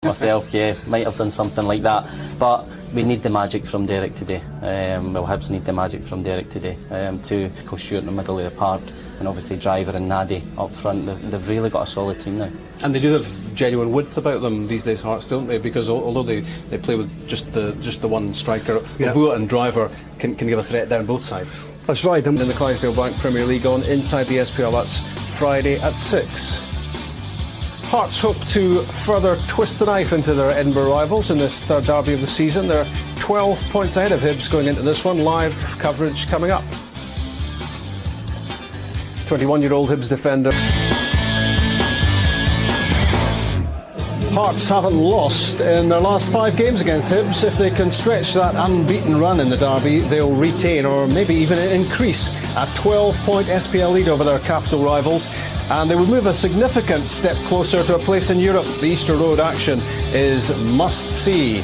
myself, yeah, might have done something like that. But we need the magic from Derek today. Hibs need the magic from Derek today to go shoot in the middle of the park, and obviously Driver and Nadi up front. They've really got a solid team now. And they do have genuine width about them these days, Hearts, don't they? Because although they play with just the one striker, Abua and Driver can give a threat down both sides. That's right. And in the Clydesdale Bank Premier League on Inside the SPL, that's Friday at 6. Hearts hope to further twist the knife into their Edinburgh rivals in this third derby of the season. They're 12 points ahead of Hibs going into this one. Live coverage coming up. 21-year-old Hibs defender. Hearts haven't lost in their last 5 games against Hibs. If they can stretch that unbeaten run in the derby, they'll retain or maybe even increase a 12-point SPL lead over their capital rivals. And they will move a significant step closer to a place in Europe. The Easter Road action is must-see.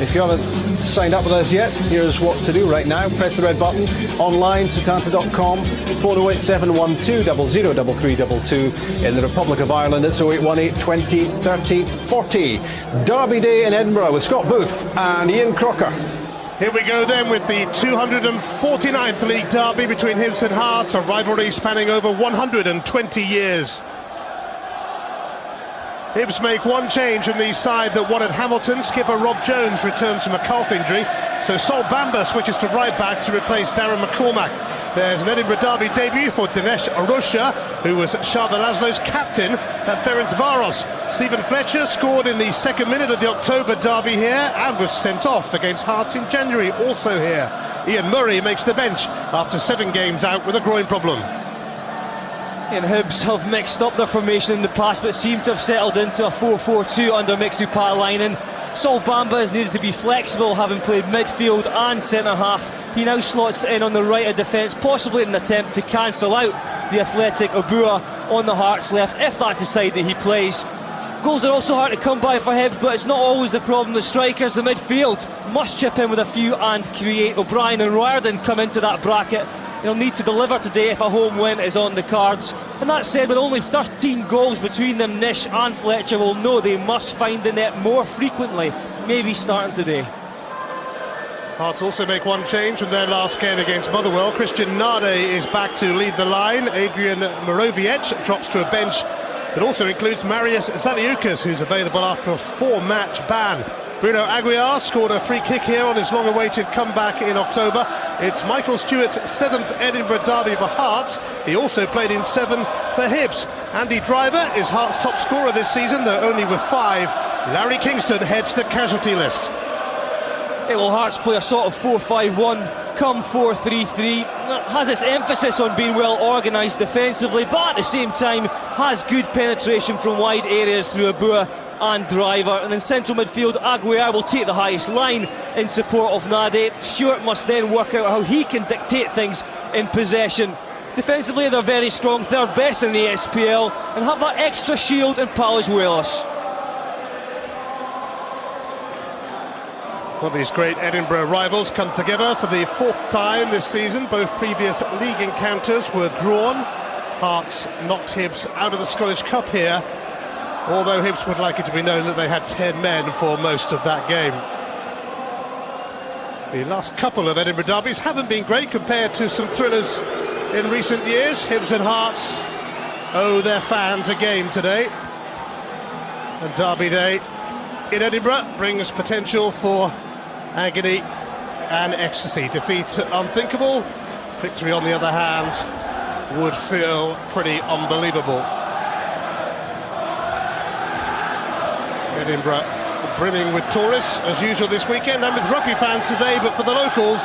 If you haven't signed up with us yet, here's what to do right now. Press the red button. Online, setanta.com. Phone 08712 003322. In the Republic of Ireland, it's 0818 20 30 40. Derby Day in Edinburgh with Scott Booth and Ian Crocker. Here we go then with the 249th League Derby between Hibs and Hearts, a rivalry spanning over 120 years. Hibs make one change from the side that won at Hamilton. Skipper Rob Jones returns from a calf injury, so Sol Bamba switches to right back to replace Darren McCormack. There's an Edinburgh Derby debut for Dinesh Arosha, who was Sharda Laszlo's captain at Ferencváros. Stephen Fletcher scored in the second minute of the October derby here and was sent off against Hearts in January, also here. Ian Murray makes the bench after 7 games out with a groin problem. And Hibs have mixed up their formation in the past, but seem to have settled into a 4-4-2 under Mixu Paalainen. Sol Bamba has needed to be flexible, having played midfield and centre-half. He now slots in on the right of defence, possibly in an attempt to cancel out the athletic Abua on the Hearts left, if that's the side that he plays. Goals are also hard to come by for Hibs, but it's not always the problem. The strikers, the midfield, must chip in with a few and create. O'Brien and Riordan come into that bracket. They'll need to deliver today if a home win is on the cards. And that said, with only 13 goals between them, Nish and Fletcher will know they must find the net more frequently, maybe starting today. Hearts also make one change from their last game against Motherwell. Christian Nade is back to lead the line. Adrian Moroviec drops to a bench that also includes Marius Zaliukas, who's available after a 4-match ban. Bruno Aguiar scored a free kick here on his long-awaited comeback in October. It's Michael Stewart's 7th Edinburgh derby for Hearts. He also played in 7 for Hibs. Andy Driver is Hearts' top scorer this season, though only with 5. Larry Kingston heads the casualty list. It will Hearts play a sort of 4-5-1, come 4-3-3. Has its emphasis on being well organised defensively, but at the same time has good penetration from wide areas through Abua and Driver. And in central midfield, Aguiar will take the highest line in support of Nade. Stewart must then work out how he can dictate things in possession. Defensively, they're very strong, third best in the SPL, and have that extra shield in Paulus Wales. Well, these great Edinburgh rivals come together for the 4th time this season. Both previous league encounters were drawn. Hearts knocked Hibs out of the Scottish Cup here, although Hibs would like it to be known that they had 10 men for most of that game. The last couple of Edinburgh derbies haven't been great compared to some thrillers in recent years. Hibs and Hearts owe their fans a game today. And Derby Day in Edinburgh brings potential for agony and ecstasy. Defeat unthinkable. Victory, on the other hand, would feel pretty unbelievable. Edinburgh brimming with tourists as usual this weekend, and with rugby fans today, but for the locals,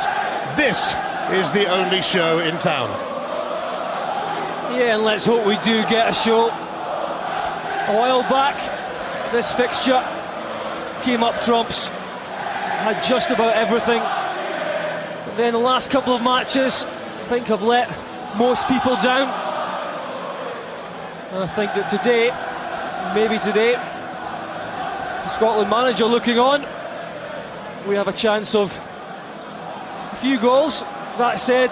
this is the only show in town. Yeah, and let's hope we do get a show. A while back, this fixture came up trumps, had just about everything. But then the last couple of matches, I think, have let most people down. And I think that today, maybe today, the Scotland manager looking on, we have a chance of a few goals. That said,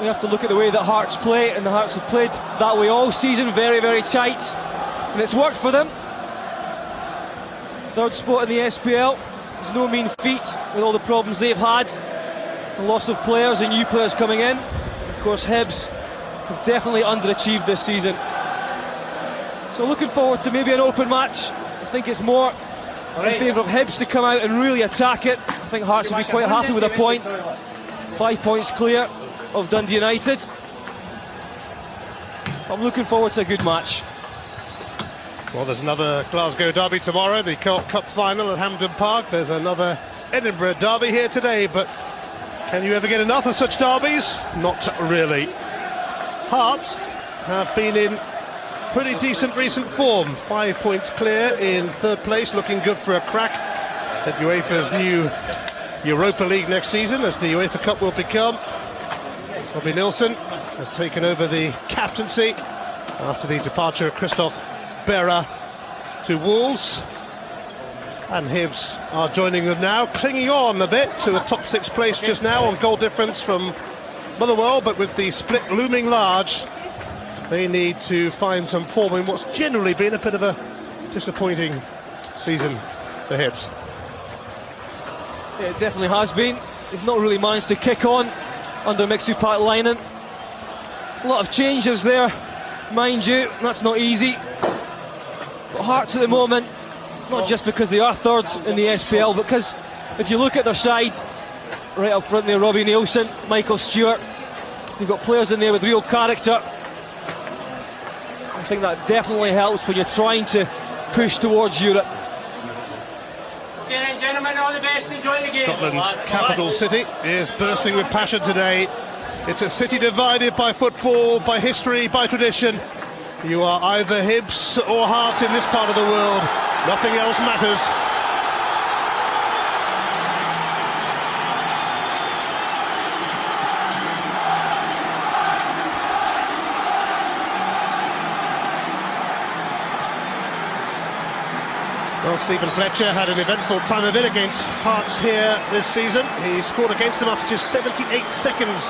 we have to look at the way that Hearts play, and the Hearts have played that way all season, very, very tight, and it's worked for them. Third spot in the SPL is no mean feat with all the problems they've had. The loss of players and new players coming in. Of course, Hibs have definitely underachieved this season. So looking forward to maybe an open match. I think it's more in favour of Hibs to come out and really attack it. I think Hearts will be quite happy with a point. 5 points clear of Dundee United. I'm looking forward to a good match. Well, there's another Glasgow derby tomorrow, the Co-op Cup final at Hampden Park. There's another Edinburgh derby here today, but can you ever get enough of such derbies? Not really. Hearts have been in pretty decent recent form. 5 points clear in third place, looking good for a crack at UEFA's new Europa League next season, as the UEFA Cup will become. Robbie Nilsson has taken over the captaincy after the departure of Christoph Berra to Wolves, and Hibs are joining them now, clinging on a bit to a top 6 place just now on goal difference from Motherwell, but with the split looming large, they need to find some form in what's generally been a bit of a disappointing season for Hibs. Yeah, it definitely has been. They've not really managed to kick on under Mixu Paatelainen. A lot of changes there, mind you, that's not easy. But Hearts at the moment, not just because they are third in the SPL, but because if you look at their side, right up front there, Robbie Nielsen, Michael Stewart, you've got players in there with real character. I think that definitely helps when you're trying to push towards Europe. Okay then, gentlemen, all the best and enjoy the game. Scotland's capital city is bursting with passion today. It's a city divided by football, by history, by tradition. You are either Hibs or Hearts in this part of the world. Nothing else matters. Well, Stephen Fletcher had an eventful time of it against Hearts here this season. He scored against them after just 78 seconds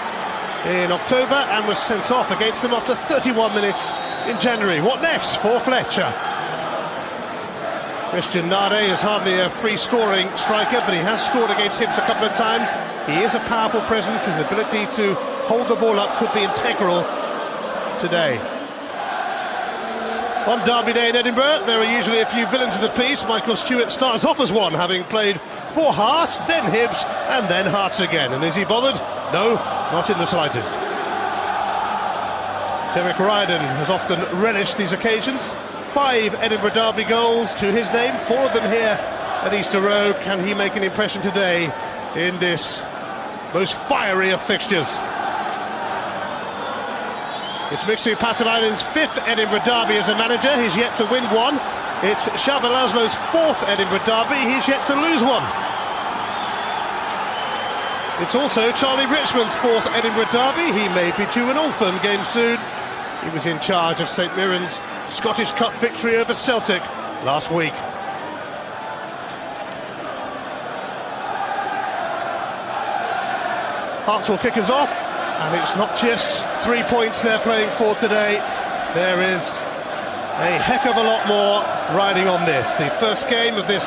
in October and was sent off against them after 31 minutes in January. What next for Fletcher? Christian Nade is hardly a free-scoring striker, but he has scored against Hibs a couple of times. He is a powerful presence. His ability to hold the ball up could be integral today. On Derby Day in Edinburgh, there are usually a few villains of the piece. Michael Stewart starts off as one, having played for Hearts, then Hibs, and then Hearts again. And is he bothered? No, not in the slightest. Derek Ryden has often relished these occasions. 5 Edinburgh Derby goals to his name, 4 of them here at Easter Road. Can he make an impression today in this most fiery of fixtures? It's Mixu Paatelainen's 5th Edinburgh Derby as a manager. He's yet to win one. It's Xabi Laszlo's 4th Edinburgh Derby. He's yet to lose one. It's also Charlie Richmond's 4th Edinburgh Derby. He may be due an Old Firm game soon. He was in charge of St Mirren's Scottish Cup victory over Celtic last week. Hearts will kick us off, and it's not just 3 points they're playing for today. There is a heck of a lot more riding on this. The first game of this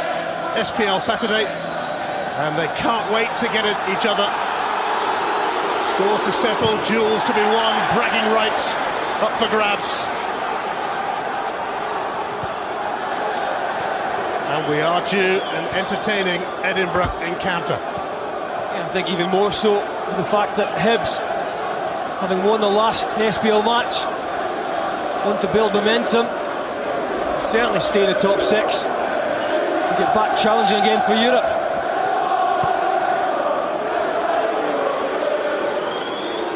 SPL Saturday, and they can't wait to get at each other. Scores to settle, duels to be won, bragging rights up for grabs. And we are due an entertaining Edinburgh encounter. Yeah, I think even more so the fact that Hibs, having won the last SPL match, want to build momentum, certainly stay in the top 6 and get back challenging again for Europe.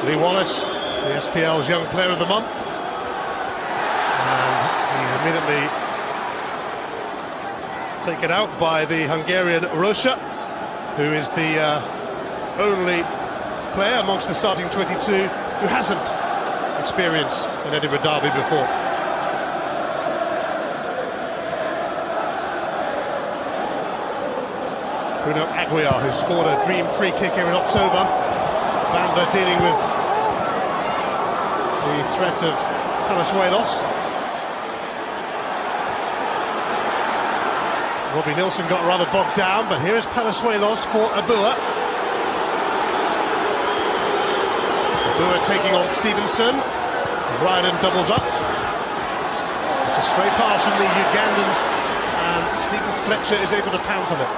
Lee Wallace, the SPL's Young Player of the Month, and he's immediately taken out by the Hungarian Rosa, who is the only player amongst the starting 22 who hasn't experienced an Edinburgh Derby before. Bruno Aguiar, who scored a dream free kick here in October. Banda dealing with the threat of Palazuelos. Robbie Nilsson got rather bogged down, but here is Palazuelos for Abua. Abua taking on Stevenson. Ryan doubles up. It's a stray pass from the Ugandans, and Stephen Fletcher is able to pounce on it.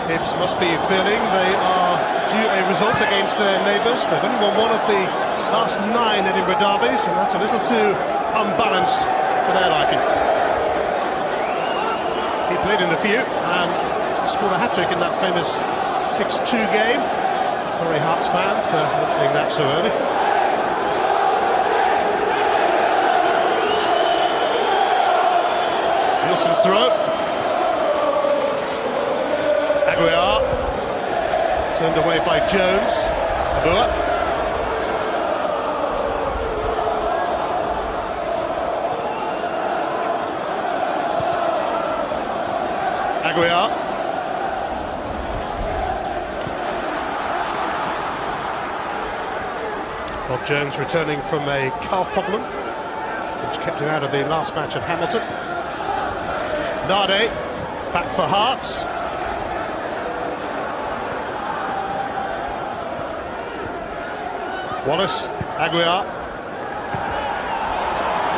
Hibs must be feeling they are due a result against their neighbours. They've only won one of the last 9 Edinburgh derbies, and that's a little too unbalanced for their liking. He played in a few and scored a hat-trick in that famous 6-2 game. Sorry, Hearts fans, for mentioning that so early. Nielsen's throw. Aguiar turned away by Jones. Abua. Aguiar. Bob Jones returning from a calf problem, which kept him out of the last match at Hamilton. Nade back for Hearts. Wallace, Aguiar.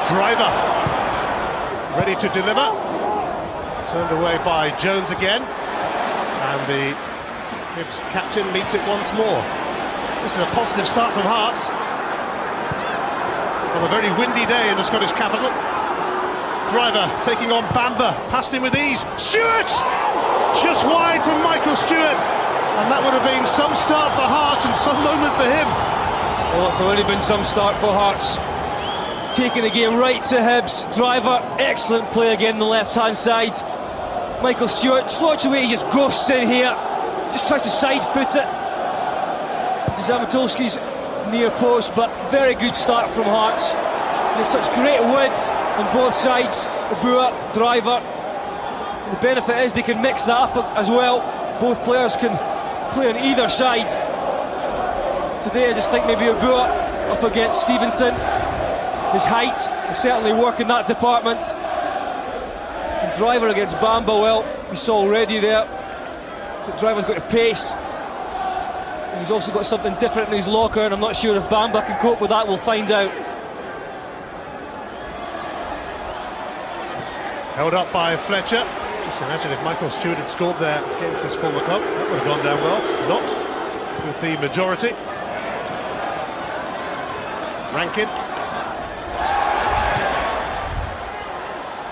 Driver ready to deliver. Turned away by Jones again, and the Hibs captain meets it once more. This is a positive start from Hearts on a very windy day in the Scottish capital. Driver taking on Bamba, past him with ease. Stewart! Just wide from Michael Stewart, and that would have been some start for Hearts and some moment for him. Well, it's already been some start for Hearts. Taking the game right to Hibs. Driver, excellent play again on the left-hand side. Michael Stewart slots away, he just ghosts in here. Just tries to side-foot it to Zamatulski's near post, but very good start from Hearts. They have such great width on both sides. Abua, Driver. The benefit is they can mix that up as well. Both players can play on either side. Today I just think maybe Abua up against Stevenson. His height will certainly work in that department. And Driver against Bamba, well, we saw already there that Driver's got a pace. And he's also got something different in his locker, and I'm not sure if Bamba can cope with that. We'll find out. Held up by Fletcher. Just imagine if Michael Stewart had scored there against his former club. That would have gone down well. Not with the majority. Rankin.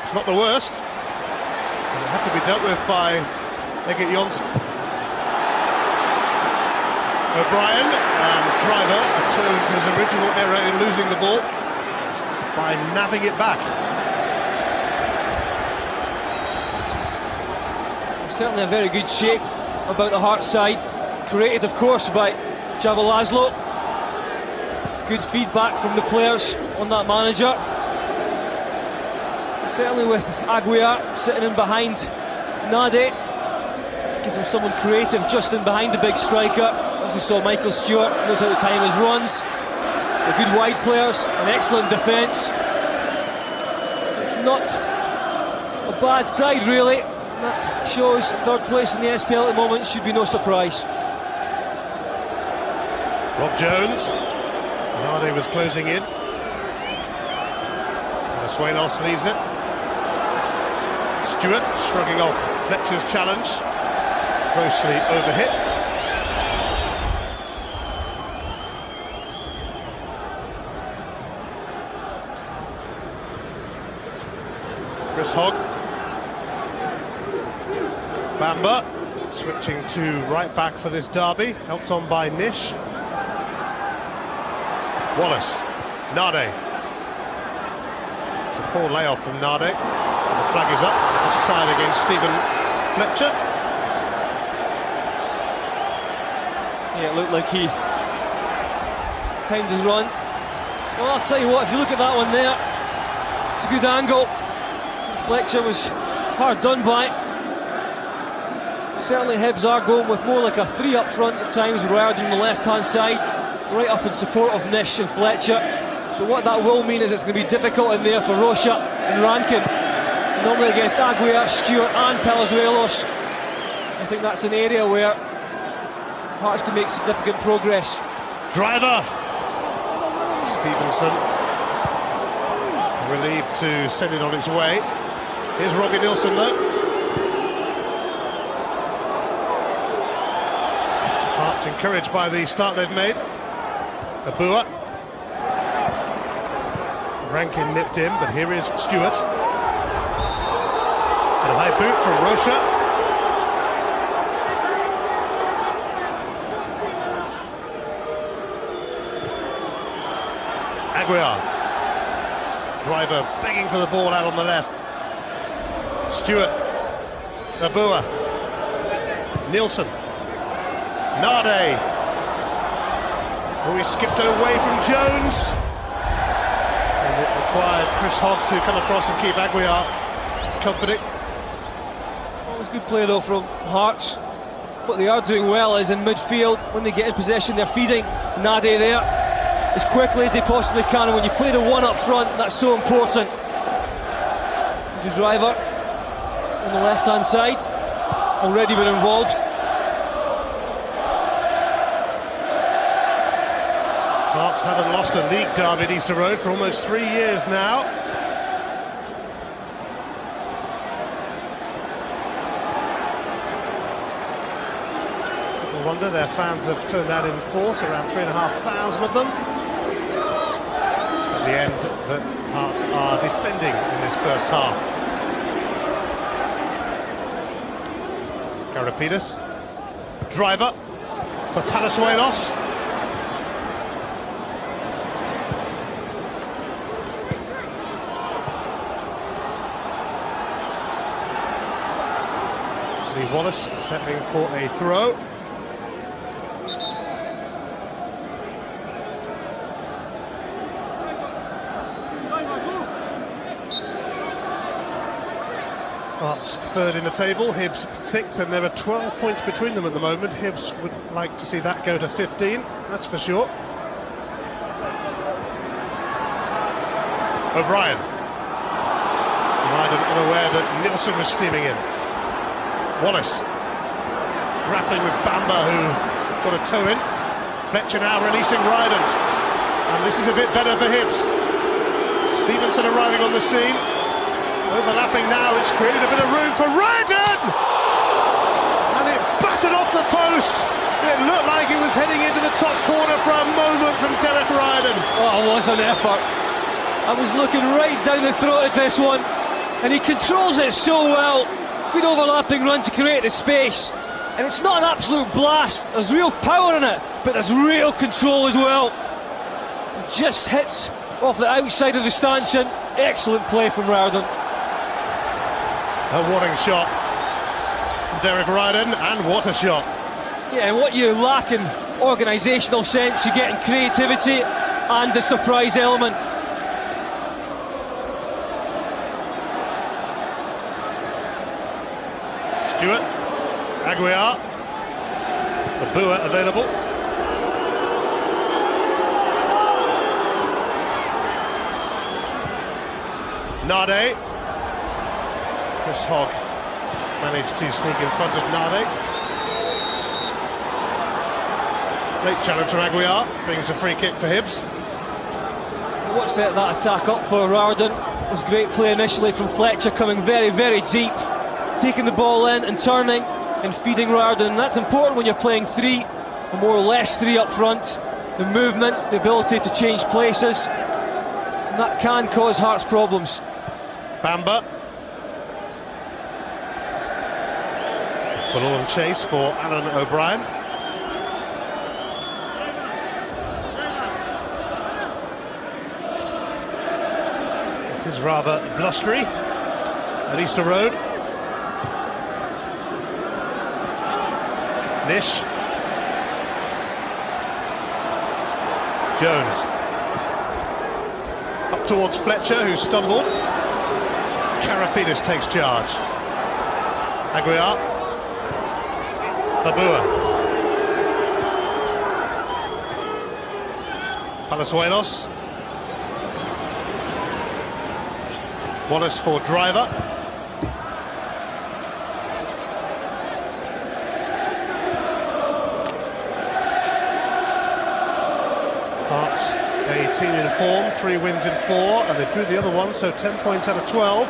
It's not the worst. It'll have to be dealt with by Egget Jonsson. O'Brien and Driver atoned for his original error in losing the ball by nabbing it back. Certainly a very good shape about the Hearts side. Created, of course, by Jabal Laszlo. Good feedback from the players on that manager. Certainly with Aguiar sitting in behind Nade, gives him someone creative just in behind the big striker. As we saw, Michael Stewart knows how to time his runs. They're good wide players, an excellent defence. It's not a bad side really. That shows third place in the SPL at the moment, should be no surprise. Rob Jones. Nade was closing in. Palazuelos leaves it. Stewart shrugging off Fletcher's challenge. Grossly overhit. Chris Hogg. Bamba switching to right back for this derby, helped on by Nish. Wallace, Nade. It's a poor layoff from Nade. And the flag is up, offside against Stephen Fletcher. Yeah, it looked like he timed his run. Well, I'll tell you what, if you look at that one there, it's a good angle. Fletcher was hard done by. Certainly Hibs are going with more like a 3 up front at times, with Riordan on the left hand side, right up in support of Nish and Fletcher. But what that will mean is it's going to be difficult in there for Rocha and Rankin. Normally against Aguiar, Stewart and Palazuelos. I think that's an area where Hearts can make significant progress. Driver! Stevenson relieved to send it on its way. Here's Robbie Nilsson though. Hearts encouraged by the start they've made. Abua. Rankin nipped in, but here is Stewart. And a high boot from Rocha. Aguiar. Driver begging for the ball out on the left. Stewart. Abua. Nilsson. Nade. Oh, he skipped away from Jones. And it required Chris Hogg to come across and keep Aguiar company. It was good play though from Hearts. What they are doing well is in midfield, when they get in possession, they're feeding Nade there as quickly as they possibly can, and when you play the one up front, that's so important. The driver on the left hand side, already been involved. Hearts haven't lost a league derby at Easter Road for almost 3 years now. No wonder their fans have turned out in force, around 3,500 of them. At the end that Hearts are defending in this first half. Karapidis, driver for Palazuelos. Lee Wallace settling for a throw. Hearts third in the table, Hibs sixth, and there are 12 points between them at the moment. Hibs would like to see that go to 15, that's for sure. O'Brien. Ryden unaware that Nilsson was steaming in. Wallace grappling with Bamba, who got a toe in. Fletcher now releasing Ryden, and this is a bit better for Hibs. Stevenson arriving on the scene, overlapping now. It's created a bit of room for Ryden, and it battered off the post. It looked like it was heading into the top corner for a moment from Derek Ryden. Oh, it was an effort. I was looking right down the throat at this one, and he controls it so well. Good overlapping run to create the space, and it's not an absolute blast. There's real power in it, but there's real control as well. It just hits off the outside of the stanchion. Excellent play from Rowden. A warning shot from Derek Ryden, and what a shot. Yeah, and what you lack in organisational sense, you get in creativity and the surprise element. Stewart, Aguiar, Abua available. Nade. Chris Hogg managed to sneak in front of Nade. Late challenge from Aguiar, brings a free kick for Hibs. What set that attack up for Rowden was great play initially from Fletcher, coming very, very deep, taking the ball in and turning and feeding Rowden. And that's important when you're playing three, or more or less three up front. The movement, the ability to change places, and that can cause Hearts problems. Bamba. Forlorn chase for Alan O'Brien. It is rather blustery at Easter Road. Nish. Jones. Up towards Fletcher, who stumbled. Karapidis takes charge. Aguiar. Abua. Palazuelos. Wallace for Driver. Hearts, a team in form, 3 wins in 4, and they drew the other one, so 10 points out of 12.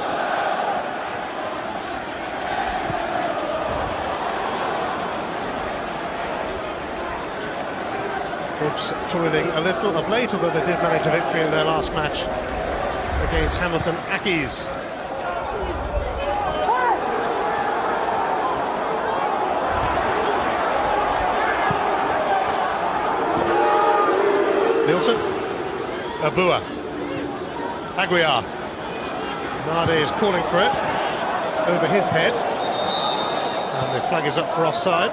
Hibs toiling a little of late, although they did manage a victory in their last match against Hamilton Accies. Nielsen, Abua, Aguiar. Nade is calling for it. It's over his head, and the flag is up for offside.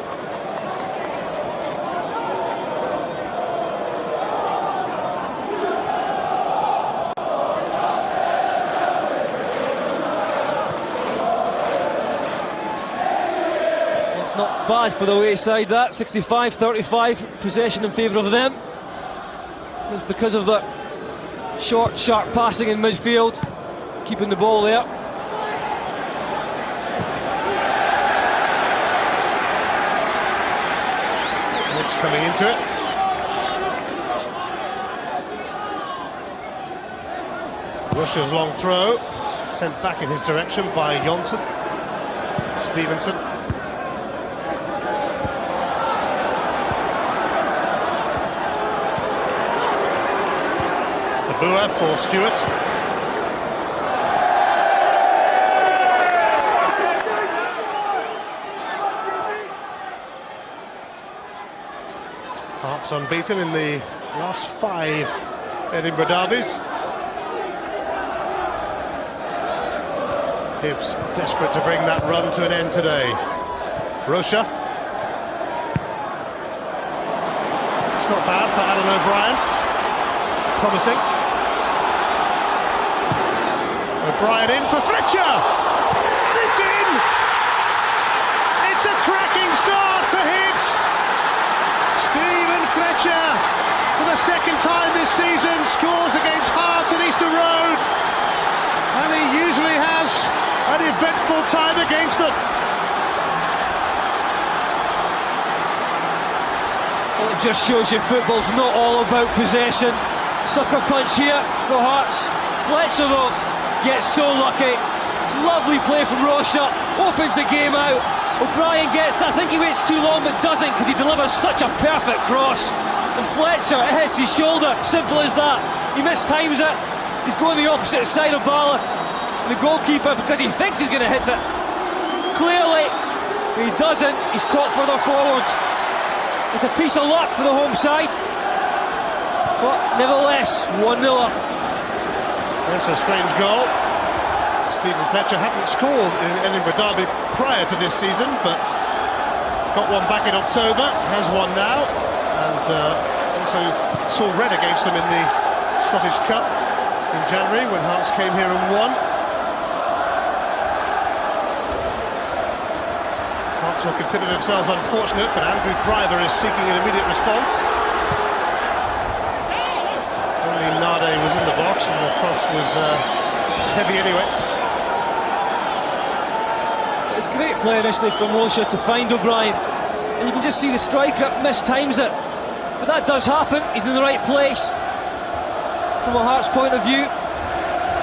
It's not bad for the away side, that 65-35 possession in favour of them. It's because of the short, sharp passing in midfield, keeping the ball there. Hibs coming into it. Russia's long throw, sent back in his direction by Jonsson. Stevenson. Abua for Stewart. Hearts unbeaten in the last 5 Edinburgh derbies. Hibs desperate to bring that run to an end today. Rocha. It's not bad for Alan O'Brien. Promising. O'Brien in for Fletcher! And it's in! It's a cracking start for Hibs! Stephen Fletcher, for the second time this season, scores against Hearts at Easter Road. And he usually has an eventful time against them. Well, it just shows you football's not all about possession. Sucker punch here for Hearts. Fletcher though gets so lucky. It's lovely play from Rocha, opens the game out. O'Brien gets, I think he waits too long but doesn't, because he delivers such a perfect cross. And Fletcher, it hits his shoulder, simple as that. He mistimes it, he's going the opposite side of Bala. And the goalkeeper, because he thinks he's going to hit it, clearly he doesn't, he's caught further forward. It's a piece of luck for the home side. But nevertheless, 1-0 up. That's a strange goal. Stephen Fletcher hadn't scored in Edinburgh derby prior to this season, but got one back in October, has one now, and also saw red against them in the Scottish Cup in January when Hearts came here and won. Hearts will consider themselves unfortunate, but Andrew Driver is seeking an immediate response. Nade was in the box and the cross was heavy anyway. It's great play initially from Rocha to find O'Brien, and you can just see the striker mistimes it, but that does happen. He's in the right place. From a Hearts point of view,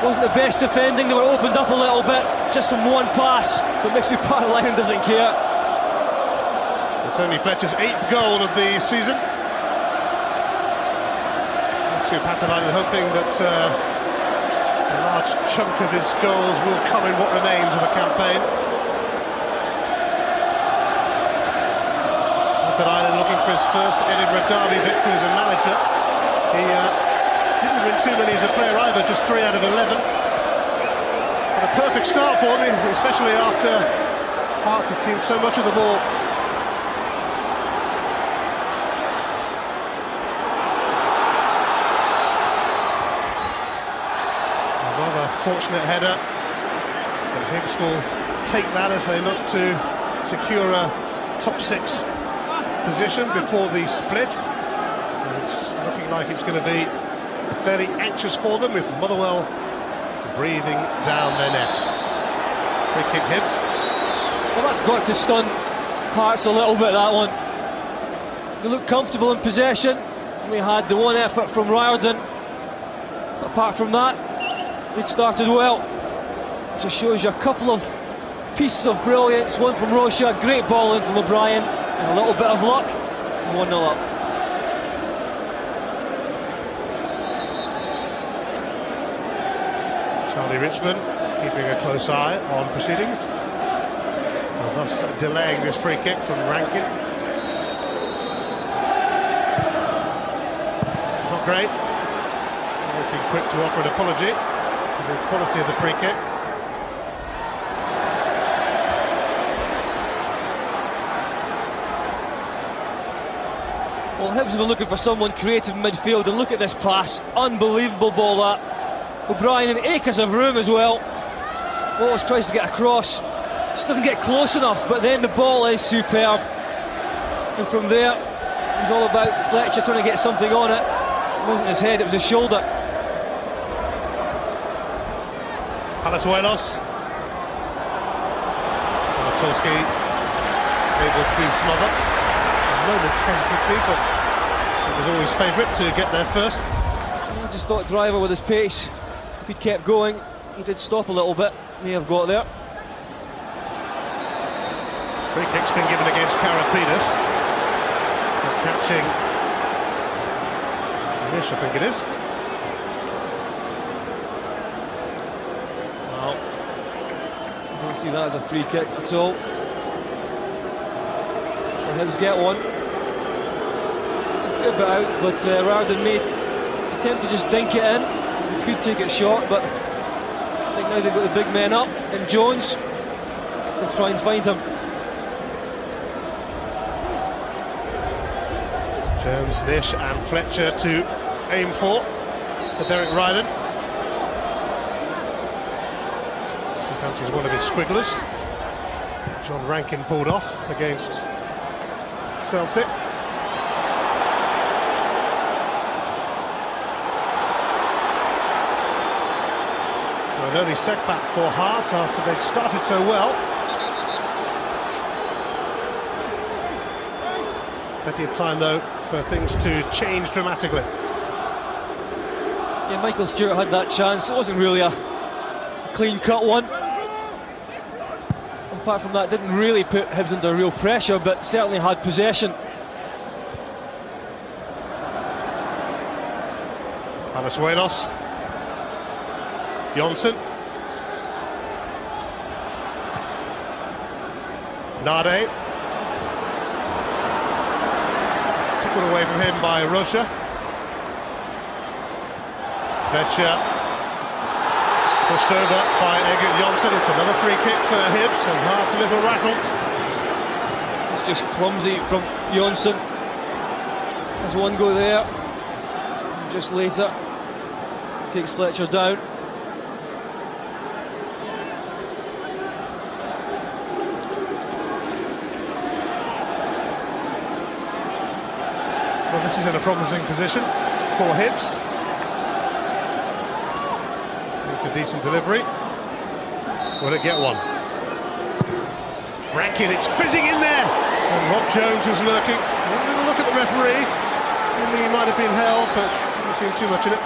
wasn't the best defending. They were opened up a little bit just from one pass, but Mixed Park Line doesn't care. It's only Fletcher's 8th goal of the season. Patalainen hoping that a large chunk of his goals will come in what remains of the campaign. Patalainen looking for his first Edinburgh derby victory as a manager. He didn't win too many as a player either, just 3 out of 11. But a perfect start for him, especially after Hearts had seen so much of the ball. Fortunate header, but Hibs will take that as they look to secure a top 6 position before the split. And it's looking like it's going to be fairly anxious for them, with Motherwell breathing down their necks. Free kick, Hibs. Well, that's got to stun Hearts a little bit, that one. They looked comfortable in possession. We had the one effort from Riordan. Apart from that, they'd started well. Just shows you a couple of pieces of brilliance. One from Rocha, great ball in from O'Brien, and a little bit of luck. 1-0 up. Charlie Richmond keeping a close eye on proceedings, and thus delaying this free kick from Rankin. It's not great. Looking quick to offer an apology for the quality of the free kick. Well, Hibs have been looking for someone creative in midfield, and look at this pass. Unbelievable ball, that. O'Brien in acres of room as well. Wallace tries to get across, just doesn't get close enough, but then the ball is superb. And from there, it was all about Fletcher trying to get something on it. It wasn't his head, it was his shoulder. Palazuelos. Samatowski able to smother. A moment's hesitancy, but it was always favourite to get there first. I just thought Driver with his pace, if he'd kept going, he did stop a little bit, may have got there. Free kick's been given against Karapinas for catching Nish, I think it is. Well, I don't see that as a free kick at all. The Hibs get one. It's a fair bit out, but Riordan made an attempt to just dink it in. They could take it short, but I think now they've got the big men up, and Jones will try and find him. Jones, Nish and Fletcher to aim for Derek Riordan. He fancies one of his squigglers. John Rankin pulled off against Celtic. So an early setback for Hearts after they'd started so well. Plenty of time though for things to change dramatically. Yeah, Michael Stewart had that chance. It wasn't really a clean-cut one. Apart from that, didn't really put Hibs under real pressure, but certainly had possession. Palazuelos. Jonsson. Nade. Took away from him by Rocha. Fletcher. Pushed over by Egert Jonsson. It's another free kick for Hibs, and Hearts a little rattled. It's just clumsy from Jonsson. There's one go there. And just later, takes Fletcher down. Well, this is in a promising position for Hibs. It's a decent delivery. Will it get one? Rankin, it's fizzing in there! And Rob Jones was lurking. A little look at the referee. He might have been held, but didn't seem too much in it.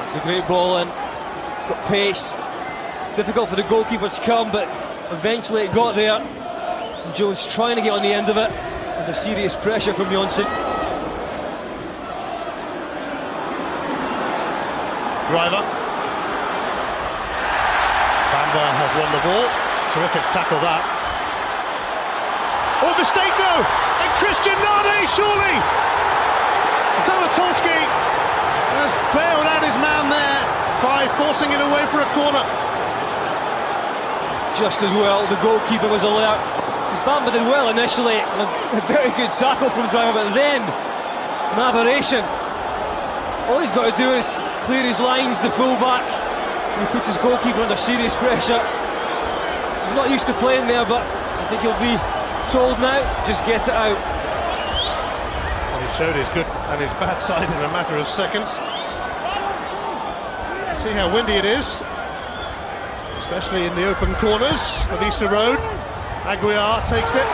It's a great ball in. It's got pace. Difficult for the goalkeeper to come, but eventually it got there. And Jones trying to get on the end of it. Under serious pressure from Jonsson. Driver. Bamba has won the ball. Terrific tackle that. Oh, mistake though! And Christian Nade, surely! Samatowski has bailed out his man there by forcing it away for a corner. Just as well, the goalkeeper was alert. Bamba did well initially, a very good tackle from Driver, but then an aberration. All he's got to do is clear his lines, the full-back, and he puts his goalkeeper under serious pressure. He's not used to playing there, but I think he'll be told now, just get it out. Well, he showed his good and his bad side in a matter of seconds. See how windy it is. especially in the open corners of Easter Road. Aguiar takes it.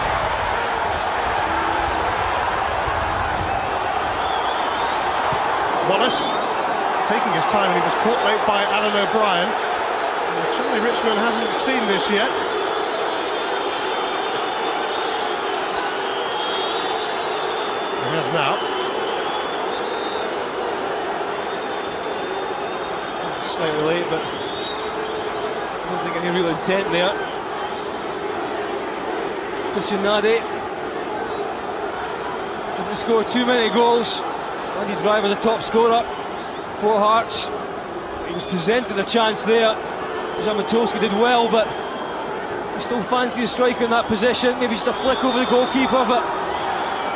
Wallace taking his time, and he was caught late by Alan O'Brien. Charlie Richmond hasn't seen this yet. He has now. Slightly late, but I don't think any real intent there. Christian Nadi doesn't score too many goals. Andy Driver's the top scorer for Hearts. He was presented a chance there. Zamatowski did well, but I still fancy a striker in that position. Maybe just a flick over the goalkeeper, but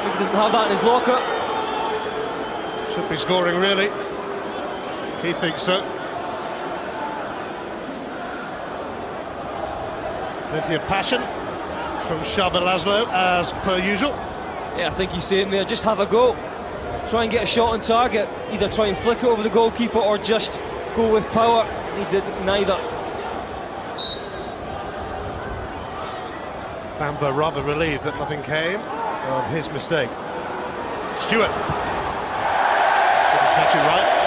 maybe doesn't have that in his locker. Should be scoring, really. He thinks so. Plenty of passion from Shaba Laszlo, as per usual. Yeah, I think he's saying there, just have a go. Try and get a shot on target. Either try and flick it over the goalkeeper or just go with power. He did neither. Bamber rather relieved that nothing came of his mistake. Stewart. Didn't catch it right.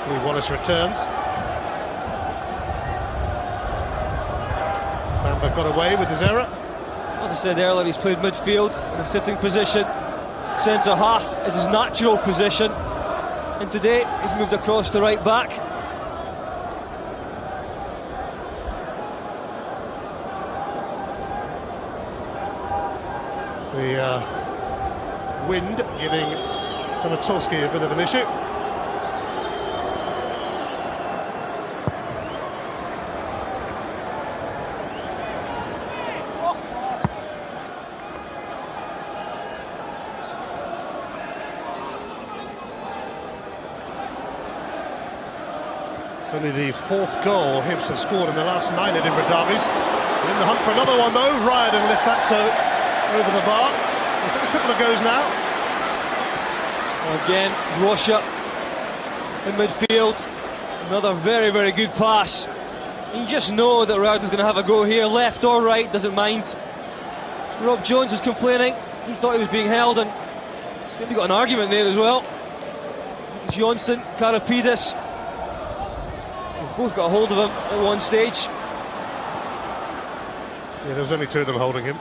Lee Wallace returns. Bamber got away with his error. As I said earlier, he's played midfield in a sitting position. Centre half is his natural position. And today he's moved across to right back. The wind giving Zamatowski a bit of an issue. It's only the fourth goal Hibs have scored in the last 9 Edinburgh derbies. They're in the hunt for another one though. Riordan left that so over the bar. There's a couple of goes now. Again, Rocha in midfield. Another very, very good pass. You just know that Riordan's going to have a go here, left or right, doesn't mind. Rob Jones was complaining. He thought he was being held, and he's maybe got an argument there as well. Johnson, Karapidis. They've both got a hold of him at one stage. Yeah, there was only 2 of them holding him.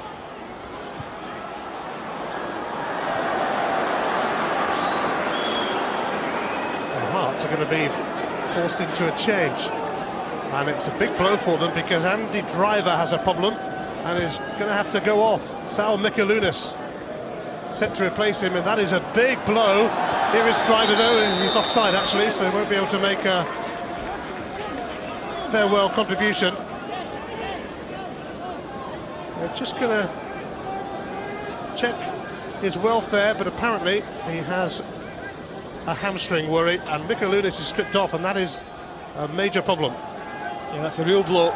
Hearts are going to be forced into a change, and it's a big blow for them because Andy Driver has a problem and is going to have to go off. Sal Mikalunas set to replace him, and that is a big blow. Here is Driver though, and he's offside actually, so he won't be able to make a farewell contribution. They're just going to check his welfare, but apparently he has a hamstring worry, and Mikalunas is stripped off, and that is a major problem. Yeah, that's a real blow,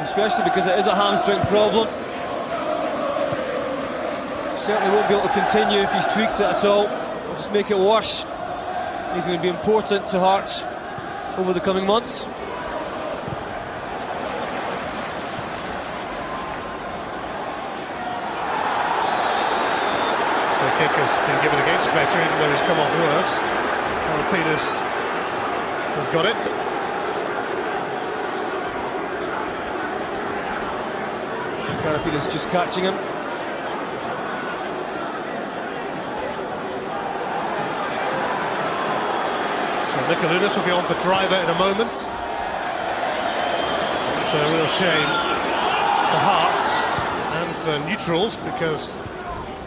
especially because it is a hamstring problem. Certainly won't be able to continue if he's tweaked it at all. It'll just make it worse. He's going to be important to Hearts over the coming months. The kick has been given against Fletcher, even though he's come off worse. Peters has got it. Karapidis just catching him. So Mikalunas will be on for Driver in a moment. So a real shame for Hearts and for neutrals, because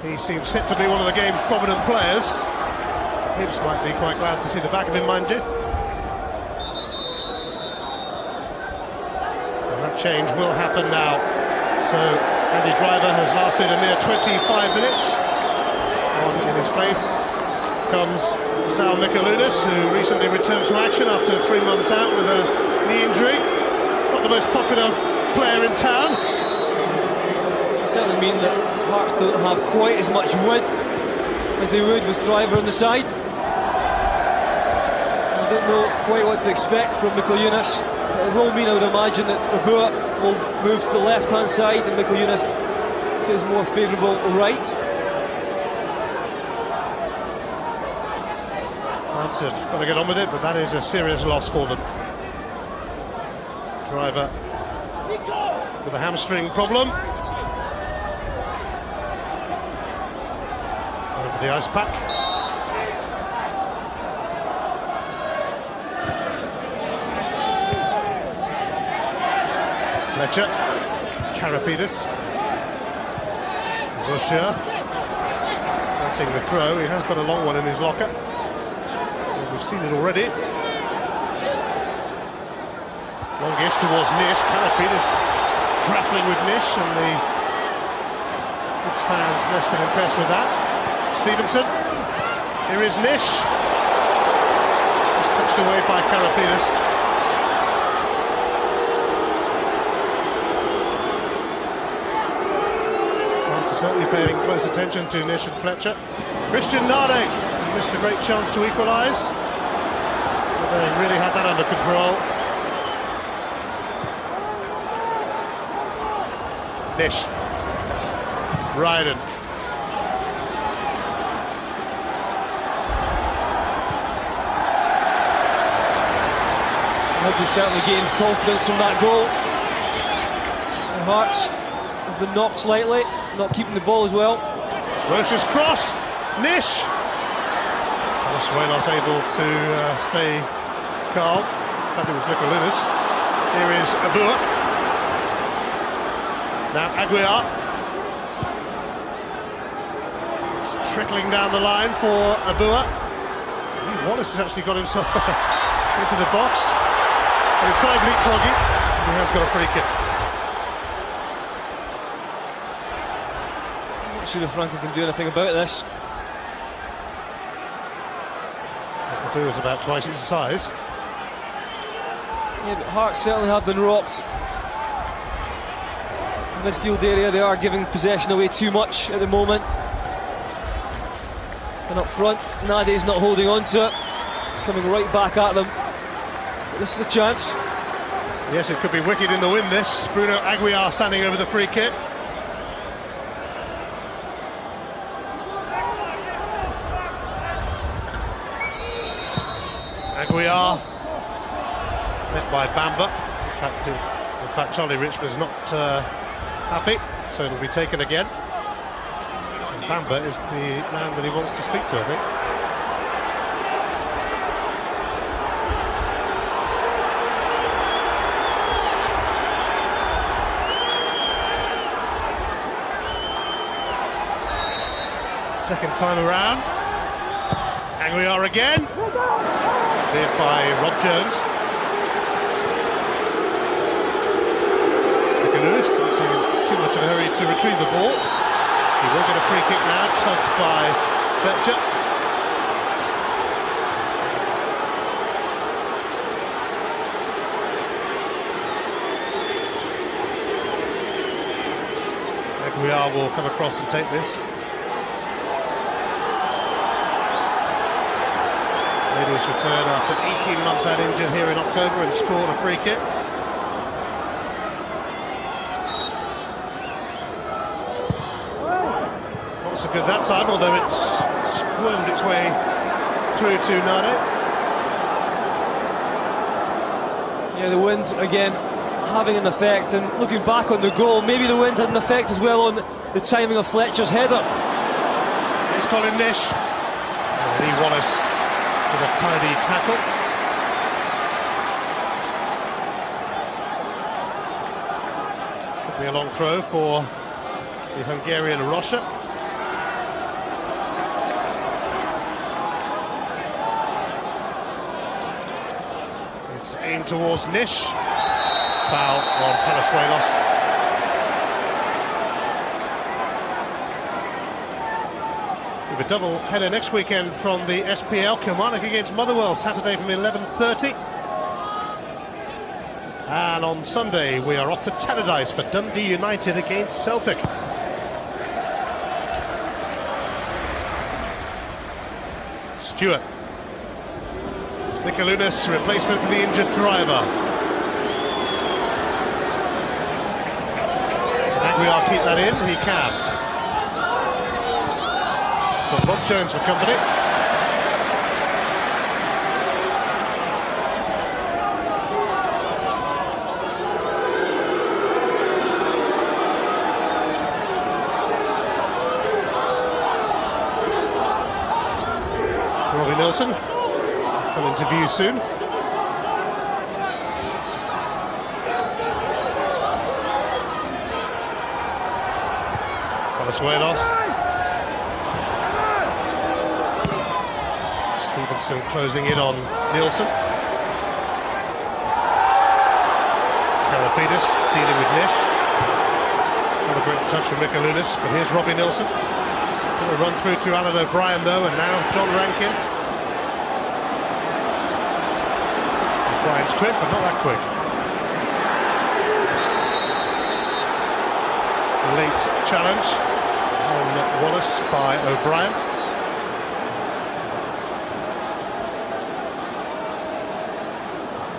he seems set to be one of the game's prominent players. Hibs might be quite glad to see the back of him, mind you. And that change will happen now. So Andy Driver has lasted a mere 25 minutes. In his place comes Sal Mikalunas, who recently returned to action after 3 months out with a knee injury. Not the most popular player in town. It certainly mean that Hearts don't have quite as much width as they would with Driver on the side. don't know quite what to expect from Mikkel Yunus. It will mean, I would imagine, that Abua will move to the left-hand side and Mikkel Yunus to his more favourable right. That's it. Got to get on with it, but that is a serious loss for them. Driver with a hamstring problem. Over the ice pack. Fletcher, Karapidis, Russia, fancying the throw. He has got a long one in his locker. Well, we've seen it already. Longish towards Nish. Karapidis grappling with Nish, and the Hibs fans less than impressed with that. Stevenson, here is Nish. Just touched away by Karapidis. Certainly paying close attention to Nish and Fletcher. Christian Nade missed a great chance to equalise. They really had that under control. Nish. Ryden. Hibs certainly gained confidence from that goal. The Hearts have been knocked slightly, not keeping the ball as well. Roche's cross, Nish. Venezuela's able to stay calm. In fact, it was Nicolinus. Here is Abua. Now Aguiar. It's trickling down the line for Abua. Wallace has actually got himself into the box. And he tried leapfrogging. He has got a free kick. I'm not sure if Franco can do anything about this. Abua is about twice its size. Yeah, but Hearts certainly have been rocked. In the midfield area, they are giving possession away too much at the moment. And up front, Nade's not holding on to it. It's coming right back at them. But this is a chance. Yes, it could be wicked in the wind, this. Bruno Aguiar standing over the free kick. Aguiar met by Bamba. In fact, Charlie Rich was not happy, so it'll be taken again. And Bamba is the man that he wants to speak to, I think. Second time around. Aguiar again. Cleared by Rob Jones. Lewis doesn't seem too much in a hurry to retrieve the ball. He will get a free kick now, tugged by Fletcher. Aguiar will come across and take this. Made his return after 18 months out injured here in October and scored a free kick. Not so good that time, although it's squirmed its way through to Nade. Yeah, the wind again having an effect, and looking back on the goal, maybe the wind had an effect as well on the timing of Fletcher's header. It's Colin Nish. And Lee Wallace with a tidy tackle. Could be a long throw for the Hungarian Rocha. It's aimed towards Nish. Foul on Palazuelos. A double header next weekend from the SPL. Kilmarnock against Motherwell Saturday from 11:30, and on Sunday we are off to Tannadice for Dundee United against Celtic. Stewart Mikalunas, replacement for the injured driver. Can Aguiar keep that in? He can. So Bob Jones for company. Robbie Nelson coming to view soon. Palazuelos. Stevenson closing in on Nielsen. Karapidis dealing with Nish. Another great touch from Mikalunas, but here's Robbie Nelson. He's going to run through to Alan O'Brien though, and now John Rankin. O'Brien's quick, but not that quick. Late challenge on Wallace by O'Brien.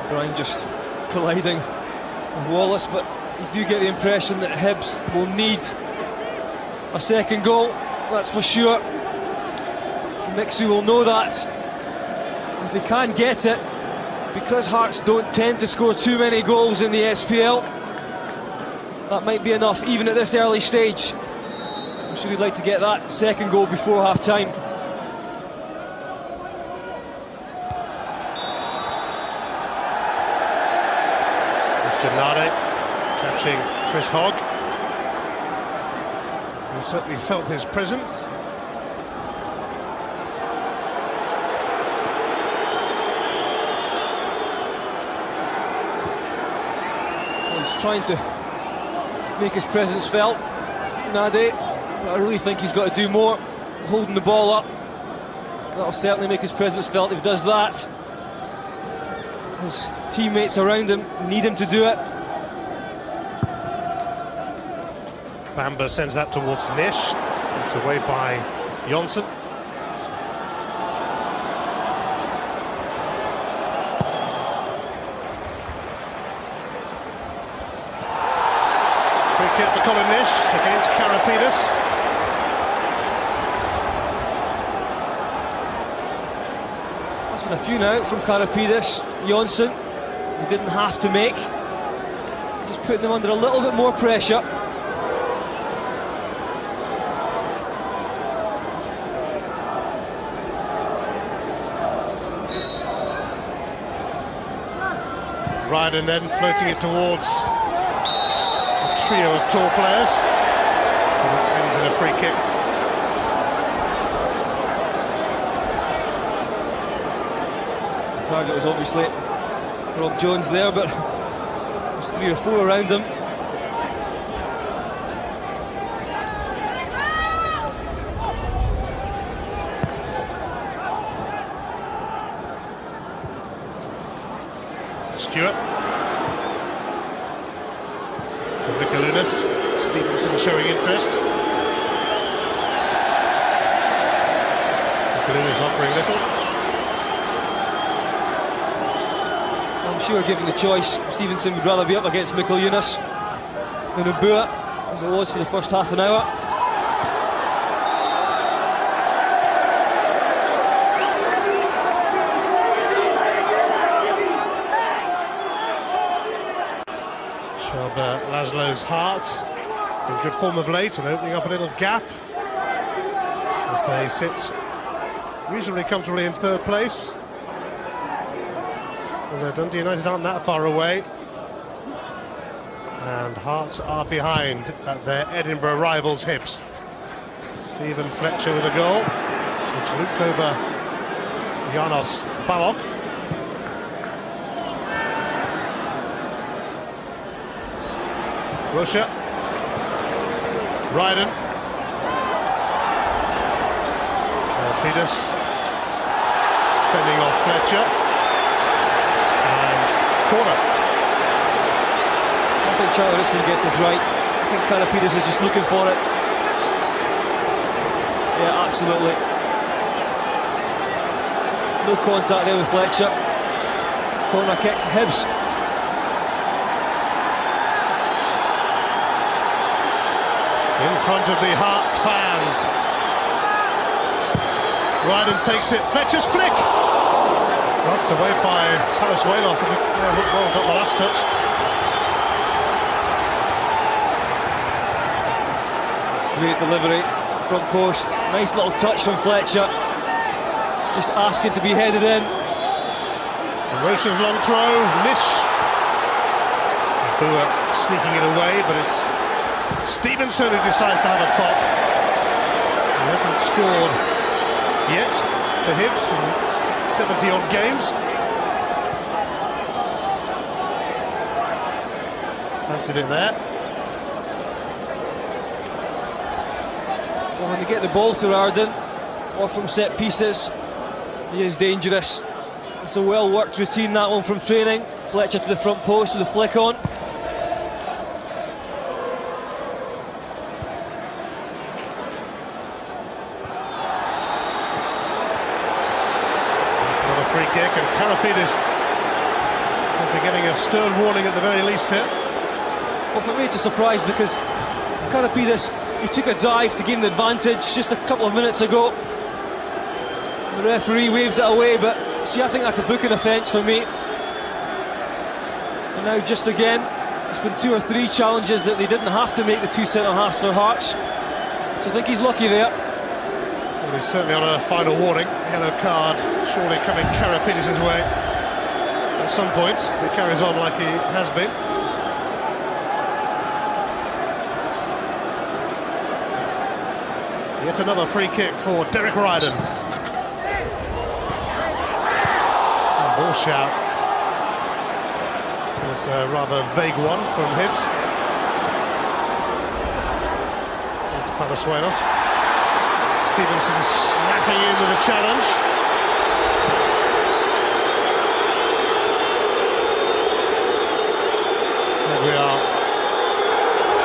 O'Brien just colliding with Wallace, but you do get the impression that Hibs will need a second goal, that's for sure. Mixu will know that. If they can get it, because Hearts don't tend to score too many goals in the SPL, that might be enough, even at this early stage. I'm sure we'd like to get that second goal before half-time. Christian Nade catching Chris Hogg. He certainly felt his presence. He's trying to make his presence felt, Nade, but I really think he's got to do more, holding the ball up. That'll certainly make his presence felt if he does that. His teammates around him need him to do it. Bamba sends that towards Nish. It's away by Jonsson. Free kick for Colin Nish against Karapidis. That's been a few now from Karapidis. Jonsson, he didn't have to make. Just putting them under a little bit more pressure. Ryden then floating it towards a trio of tall players. And it ends in a free kick. The target was obviously Rob Jones there, but there's 3 or 4 around him. Stewart. For Mikalunas. Stevenson showing interest. Mikalunas offering little. I'm sure given the choice, Stevenson would rather be up against Mikalunas than Ubua, as it was for the first half an hour. Laszlo's Hearts in good form of late and opening up a little gap as they sit reasonably comfortably in third place. Although Dundee United aren't that far away, and Hearts are behind at their Edinburgh rivals Hibs. Stephen Fletcher with a goal, which looped over Janos Balog. Russia, Ryden, Peters fending off Fletcher, and corner. I think Charlie Richmond gets this right. I think Karapidis is just looking for it. Yeah, absolutely. No contact there with Fletcher. corner kick, Hibs. In front of the Hearts fans. Ryden takes it, Fletcher's flick! That's away by Palazuelos. I think well got the last touch. It's great delivery, front post. Nice little touch from Fletcher. Just asking to be headed in. Rocha's long throw, Nish. Bua sneaking it away, but it's Stevenson who decides to have a pop. He hasn't scored yet for Hibs in 70 odd games. Fancied it there. Well, when they get the ball to Arden, or from set pieces, he is dangerous. It's a well-worked routine, that one, from training. Fletcher to the front post with a flick on. Another free kick, and Karapides will be getting a stern warning at the very least here. Well, for me it's a surprise because Karapides, he took a dive to gain the advantage just a couple of minutes ago. The referee waved it away, but see, I think that's a booking offence for me. And now just again, it's been 2 or 3 challenges that they didn't have to make the 2 centre-halves for Hearts. So I think he's lucky there. Well, he's certainly on a final warning. Yellow card surely coming Karapides' way at some point. He carries on like he has been. Yet another free kick for Derek Ryden. Ball shout. It was a rather vague one from Hibs. It's Palazuelos. Stevenson snapping in with a challenge. There we are.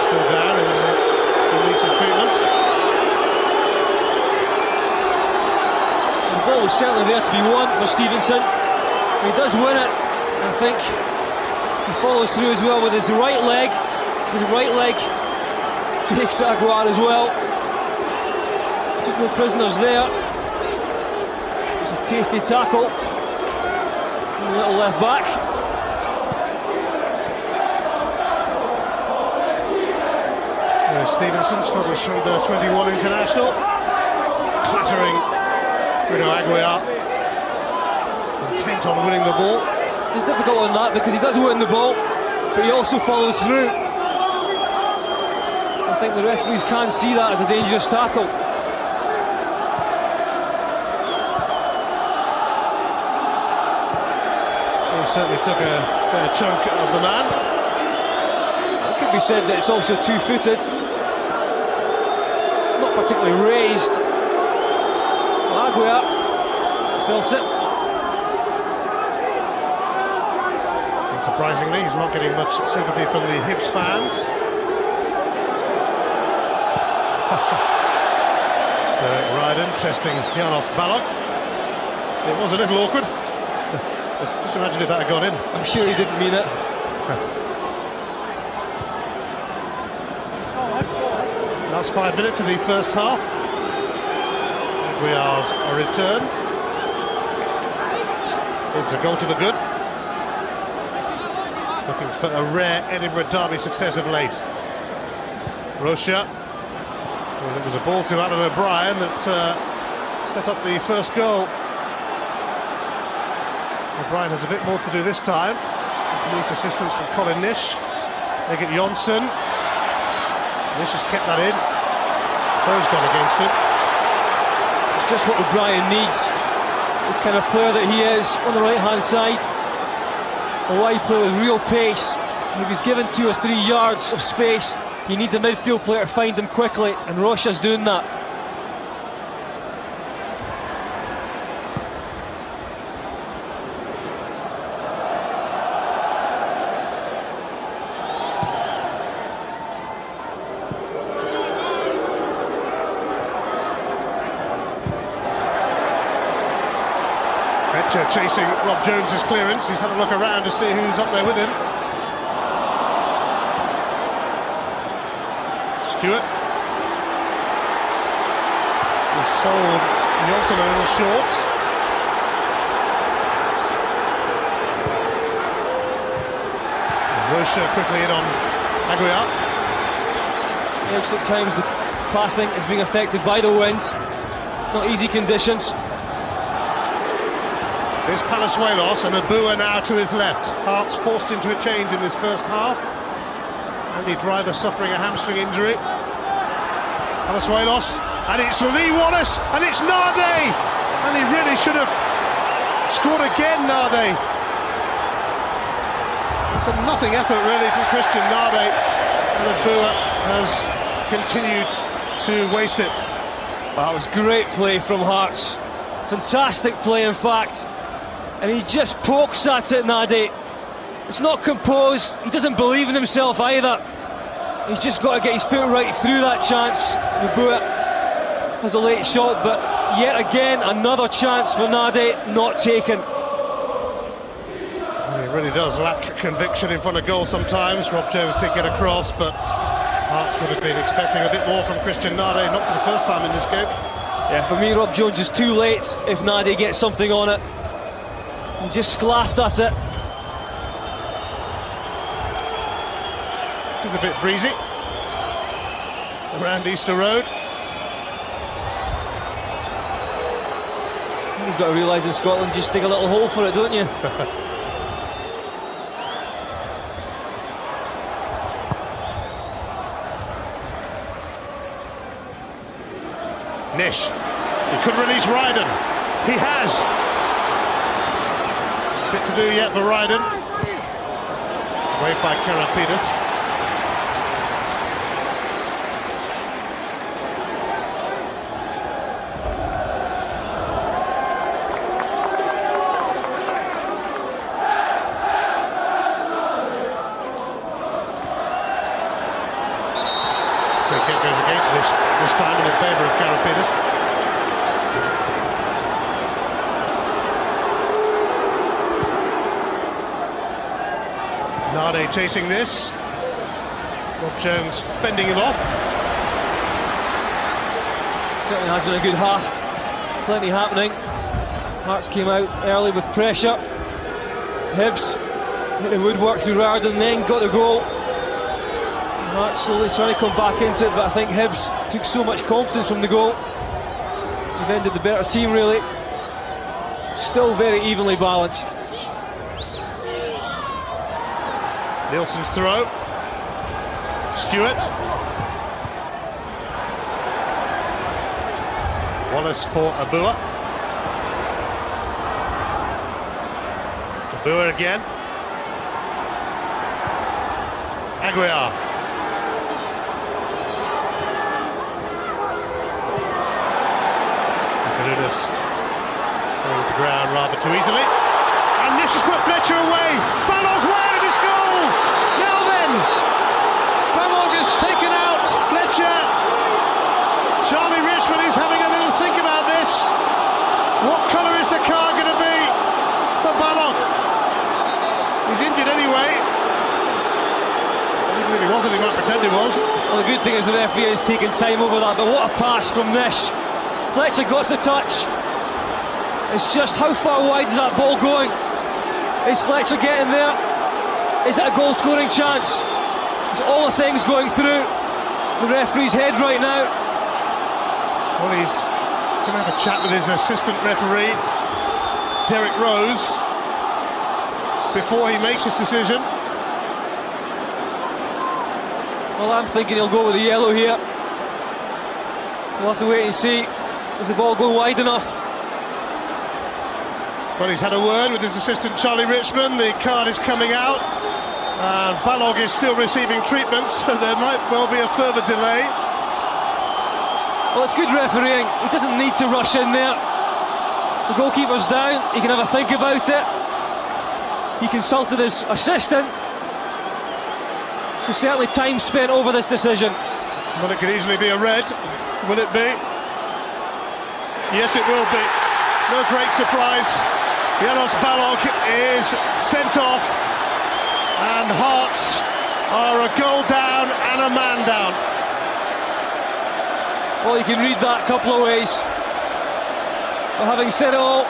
Still down in the recent treatments. The ball was certainly there to be won for Stevenson. He does win it. I think he follows through as well with his right leg. His right leg takes Aguiar as well. Took no prisoners there. It's a tasty tackle. And a little left back. There's Stevenson, Scottish under 21 international. Clattering Bruno Aguiar. Intent on winning the ball. It's difficult on that because he does win the ball, but he also follows through. I think the referees can see that as a dangerous tackle. He certainly took a fair chunk of the man. It could be said that it's also two-footed, not particularly raised. Aguiar felt it. Surprisingly, he's not getting much sympathy from the Hibs fans. Ryden testing Janos Balog. It was a little awkward. Just imagine if that had gone in. I'm sure he didn't mean it. Last 5 minutes of the first half. Aguiar's a return. It's a goal to the good. Looking for a rare Edinburgh Derby success of late. Rocha. Well, it was a ball to Alan O'Brien that set up the first goal. O'Brien has a bit more to do this time. Needs assistance from Colin Nish. They get Jonsson. Nish has kept that in. Throw's gone against him. It's just what O'Brien needs. The kind of player that he is on the right-hand side. A wide player with real pace. If he's given 2 or 3 yards of space, he needs a midfield player to find him quickly, and Rocha's doing that. Fletcher chasing Rob Jones's clearance. He's had a look around to see who's up there with him. Stewart. He's sold Johnson a little short. Rocha quickly in on Aguiar. Yes, at times the passing is being affected by the wind. Not easy conditions. There's Palazuelos and Abua now to his left. Hearts forced into a change in this first half. Andy Driver suffering a hamstring injury. Palazuelos, and it's Lee Wallace, and it's Nade! And he really should have scored again, Nade. It's a nothing effort really from Christian Nade, and Abua has continued to waste it. That was great play from Hearts. Fantastic play, in fact. And he just pokes at it, Nade. It's not composed. He doesn't believe in himself either. He's just got to get his foot right through that chance. Abua has a late shot, but yet again another chance for Nade, not taken. He really does lack conviction in front of goal sometimes. Rob Jones did get across, but Hearts would have been expecting a bit more from Christian Nade, not for the first time in this game. Yeah, for me, Rob Jones is too late if Nade gets something on it. He just sclaffed at it. It is a bit breezy around Easter Road. He's got to realise in Scotland, just dig a little hole for it, don't you? Nish, he couldn't release Ryden. He has. Bit to do yet for Ryden. Waved by Karapidas. Free kick goes against this time in favour of Karapidas. Nade chasing this. Rob Jones fending him off. Certainly has been a good half. Plenty happening. Hearts came out early with pressure. Hibs hit the woodwork through Rardon, then got the goal. Hearts slowly trying to come back into it, but I think Hibs took so much confidence from the goal. They've ended the better team, really. Still very evenly balanced. Nielsen's throw. Stewart. Wallace for Abua. Abua again. Aguiar. Carunas going to ground rather too easily. And this has put Fletcher away. Balog wide his goal. Now then, Balog has taken out Fletcher. Charlie Richmond is having a little think about this. What colour is the car going to be for Balog? He's injured anyway. Even if he wasn't, he might pretend he was. Well, the good thing is the referee is taking time over that, but what a pass from Nish. Fletcher got the touch. It's just how far wide is that ball going? Is Fletcher getting there? Is it a goal scoring chance? It's all the things going through the referee's head right now. Well, he's going to have a chat with his assistant referee, Derek Rose, before he makes his decision. Well, I'm thinking he'll go with the yellow here. We'll have to wait and see. Does the ball go wide enough? Well, he's had a word with his assistant Charlie Richmond. The card is coming out, and Balog is still receiving treatment, so there might well be a further delay. Well, it's good refereeing. He doesn't need to rush in there. The goalkeeper's down. He can have a think about it. He consulted his assistant. So certainly time spent over this decision. Well, it could easily be a red. Will it be? Yes, it will be. No great surprise. Janos Balog is sent off, and Hearts are a goal down and a man down. Well, you can read that a couple of ways. But having said it all,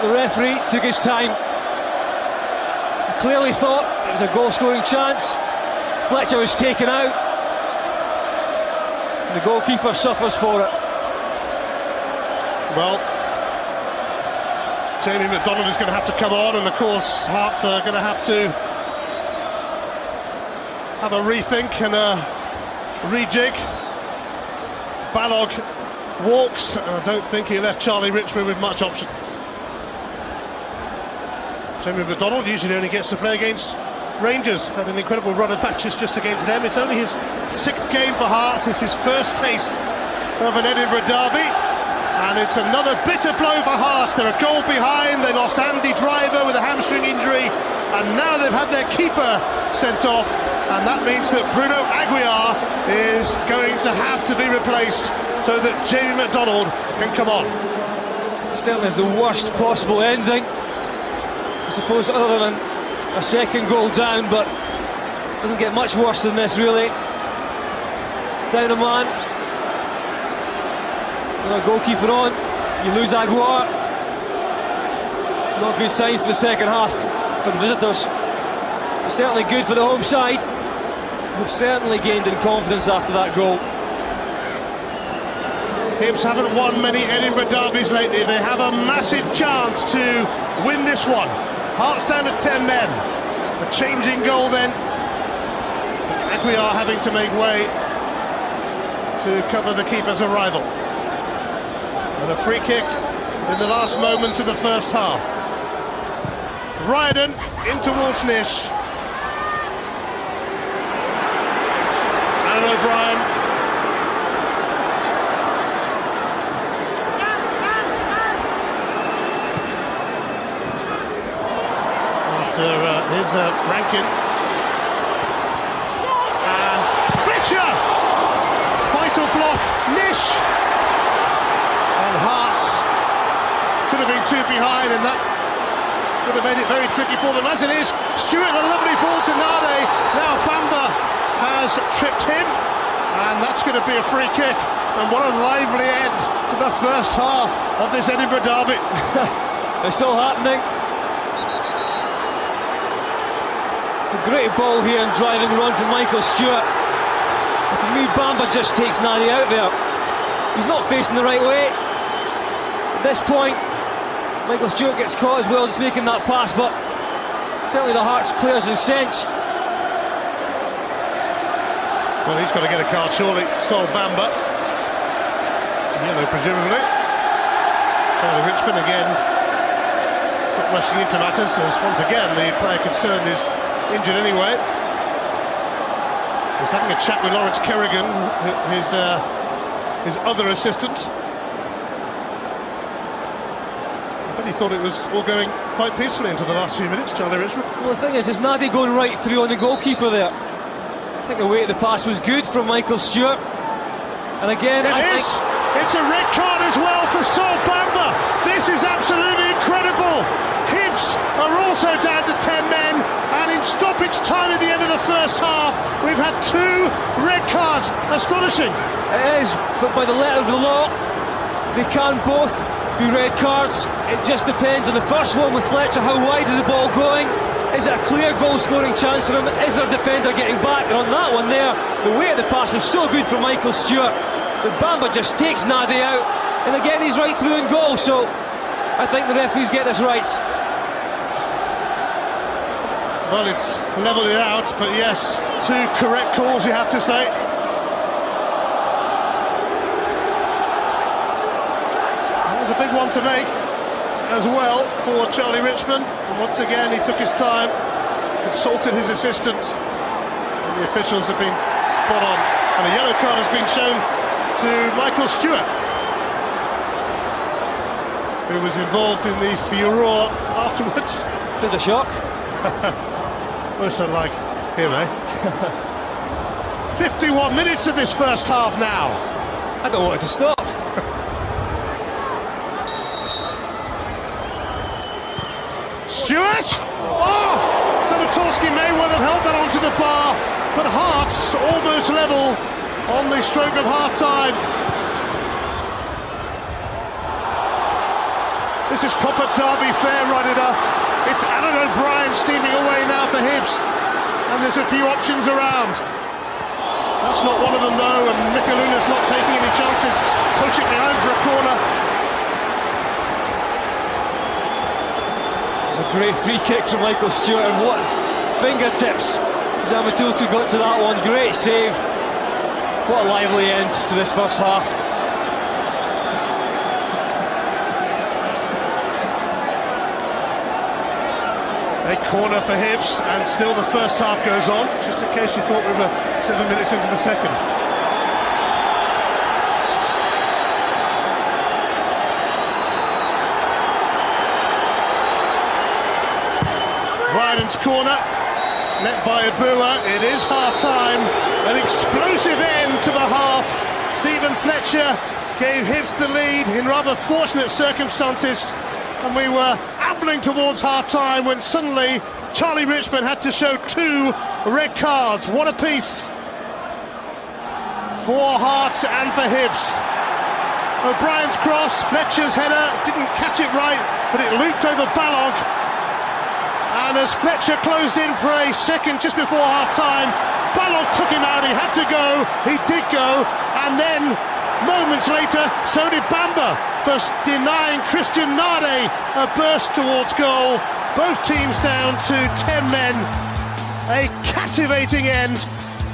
the referee took his time. He clearly thought it was a goal-scoring chance. Fletcher was taken out. And the goalkeeper suffers for it. Well, Jamie McDonald is going to have to come on, and of course Hearts are going to have a rethink and a rejig. Balog walks, and I don't think he left Charlie Richmond with much option. Jamie McDonald usually only gets to play against Rangers, had an incredible run of matches just against them. It's only his 6th game for Hearts, it's his first taste of an Edinburgh derby, and it's another bitter blow for Hearts. They're a goal behind, they lost Andy Driver with a hamstring injury, and now they've had their keeper sent off, and that means that Bruno Aguiar is going to have to be replaced so that Jamie McDonald can come on. It certainly is the worst possible ending, I suppose, other than a second goal down, but it doesn't get much worse than this, really. Down a man, another goalkeeper on, you lose Aguiar. It's not good signs for the second half for the visitors. It's certainly good for the home side, who've certainly gained in confidence after that goal. Hibs haven't won many Edinburgh derbies lately. They have a massive chance to win this one. Hearts down to 10 men. A changing goal then. Aguiar having to make way to cover the keeper's arrival. And a free kick in the last moments of the first half. Ryden in towards Nish. Alan O'Brien. Here's Rankin, and Fletcher, vital block, Nish, and Hearts could have been 2 behind, and that would have made it very tricky for them. As it is, Stewart, a lovely ball to Nade. Now Bamba has tripped him, and that's going to be a free kick, and what a lively end to the first half of this Edinburgh derby. It's all happening. A great ball here and driving run from Michael Stewart. And for me, Bamba just takes Nadi out there. He's not facing the right way. At this point, Michael Stewart gets caught as well, just making that pass, but certainly the Hearts players incensed. Well, he's got to get a card surely. Sol Bamba. Yellow presumably. Charlie Richmond again not rushing into matters, as once again the player concerned is injured anyway. He's having a chat with Lawrence Kerrigan, his other assistant. I bet he thought it was all going quite peacefully into the last few minutes, Charlie Richmond. Well, the thing is Nadi going right through on the goalkeeper there. I think the weight of the pass was good from Michael Stewart. And again, it's a red card as well for Sol Bamba. This is absolutely incredible. Hibs are also down to 10 men, and in stoppage time at the end of the first half, we've had 2 red cards. Astonishing. It is, but by the letter of the law, they can both be red cards. It just depends on the first one with Fletcher. How wide is the ball going? Is it a clear goal-scoring chance for him? Is there a defender getting back? And on that one there, the weight of the pass was so good for Michael Stewart that Bamba just takes Nadi out, and again he's right through in goal. So I think the referees get this right. Well, it's levelled it out, but yes, 2 correct calls, you have to say. That was a big one to make as well for Charlie Richmond. And once again, he took his time, consulted his assistants, and the officials have been spot on. And a yellow card has been shown to Michael Stewart, who was involved in the furore afterwards. There's a shock. Most unlike him, eh? 51 minutes of this first half now. I don't want it to stop. Stewart! Oh! Sabatorski may well have held that onto the bar, but Hearts almost level on the stroke of half-time. This is proper derby fare right enough. It's Alan O'Brien steaming away now for Hibs, and there's a few options around. That's not one of them though, and Mikaluna's not taking any chances, pushing behind for a corner. A great free kick from Michael Stewart, and what fingertips Zamatilsu got to that one. Great save. What a lively end to this first half. A corner for Hibs, and still the first half goes on, just in case you thought we were 7 minutes into the second. Ryden's corner, net by Abua. It is half-time, an explosive end to the half. Stephen Fletcher gave Hibs the lead in rather fortunate circumstances, and we were ambling towards half-time when suddenly Charlie Richmond had to show 2 red cards, one apiece for Hearts and for Hibs. O'Brien's cross, Fletcher's header, didn't catch it right, but it looped over Balog. And as Fletcher closed in for a second just before half-time, Balog took him out, he had to go, he did go, and then moments later, so did Bamba, thus denying Christian Nade a burst towards goal. Both teams down to 10 men. A captivating end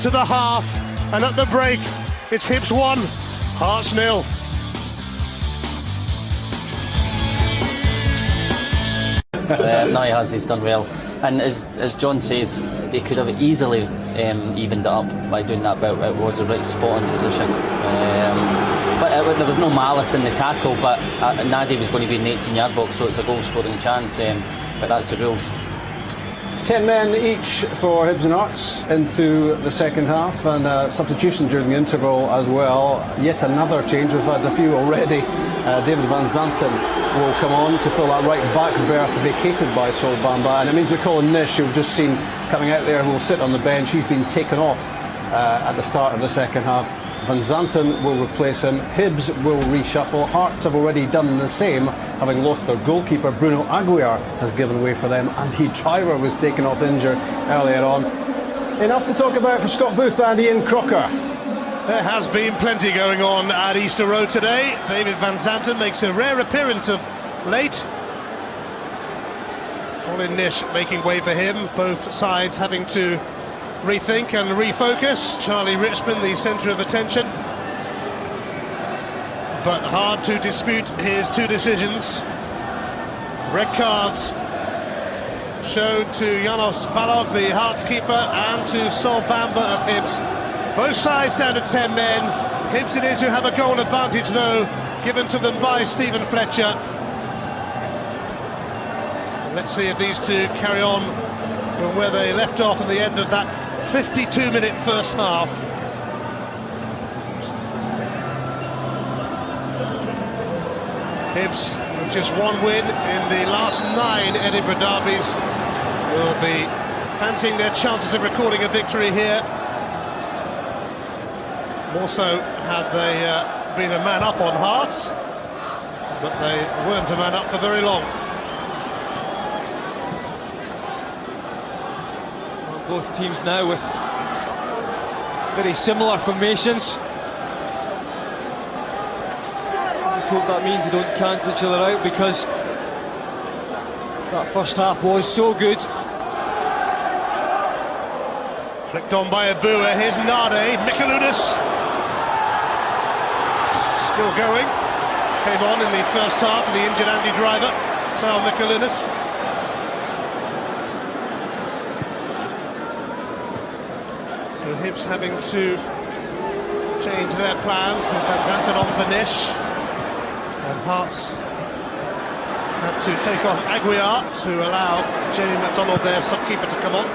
to the half, and at the break, it's Hibs 1, Hearts 0. No, he has. He's done well. And as John says, they could have easily evened it up by doing that, but it was a right spot on position. But there was no malice in the tackle, but Nadi was going to be in the 18-yard box, so it's a goal-scoring chance, but that's the rules. 10 men each for Hibs and Hearts into the second half, and substitution during the interval as well. Yet another change. We've had a few already. David Van Zanten will come on to fill that right back berth vacated by Sol Bamba, and it means we call him Nish, who we've just seen coming out there, who will sit on the bench. He's been taken off at the start of the second half. Van Zanten will replace him. Hibs will reshuffle. Hearts have already done the same, having lost their goalkeeper. Bruno Aguiar has given way for them, and the driver was taken off injured earlier on. Enough to talk about for Scott Booth and Ian Crocker. There has been plenty going on at Easter Road today. David Van Zanten makes a rare appearance of late. Colin Nish making way for him, both sides having to rethink and refocus. Charlie Richmond the centre of attention, but hard to dispute his 2 decisions. Red cards shown to Janos Balog, the Hearts keeper, and to Sol Bamba of Hibs. Both sides down to 10 men. Hibs it is who have a goal advantage though, given to them by Stephen Fletcher. Let's see if these two carry on from where they left off at the end of that 52-minute first half. Hibs with just 1 win in the last 9 Edinburgh derbies will be fancying their chances of recording a victory here. More so had they been a man up on Hearts, but they weren't a man up for very long. Both teams now with very similar formations. I just hope that means they don't cancel each other out, because that first half was so good. Flicked on by Abua, here's Nade, Mikalunas. Still going. Came on in the first half of the injured Andy Driver, Sal Mikalunas. So Hibs having to change their plans with Van Zanten on for Nish. And Hearts had to take off Aguiar to allow Jamie McDonald, their sub-keeper, to come on.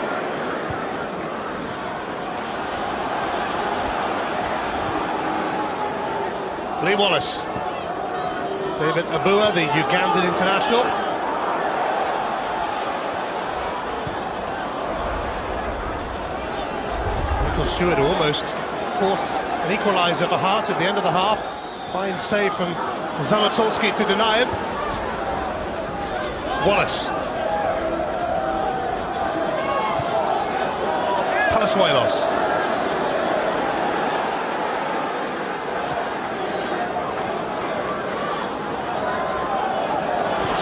Lee Wallace, David Abua, the Ugandan international. Well, Stewart almost forced an equaliser for Hearts at the end of the half. Fine save from Zamatolski to deny him. Wallace. Palazuelos.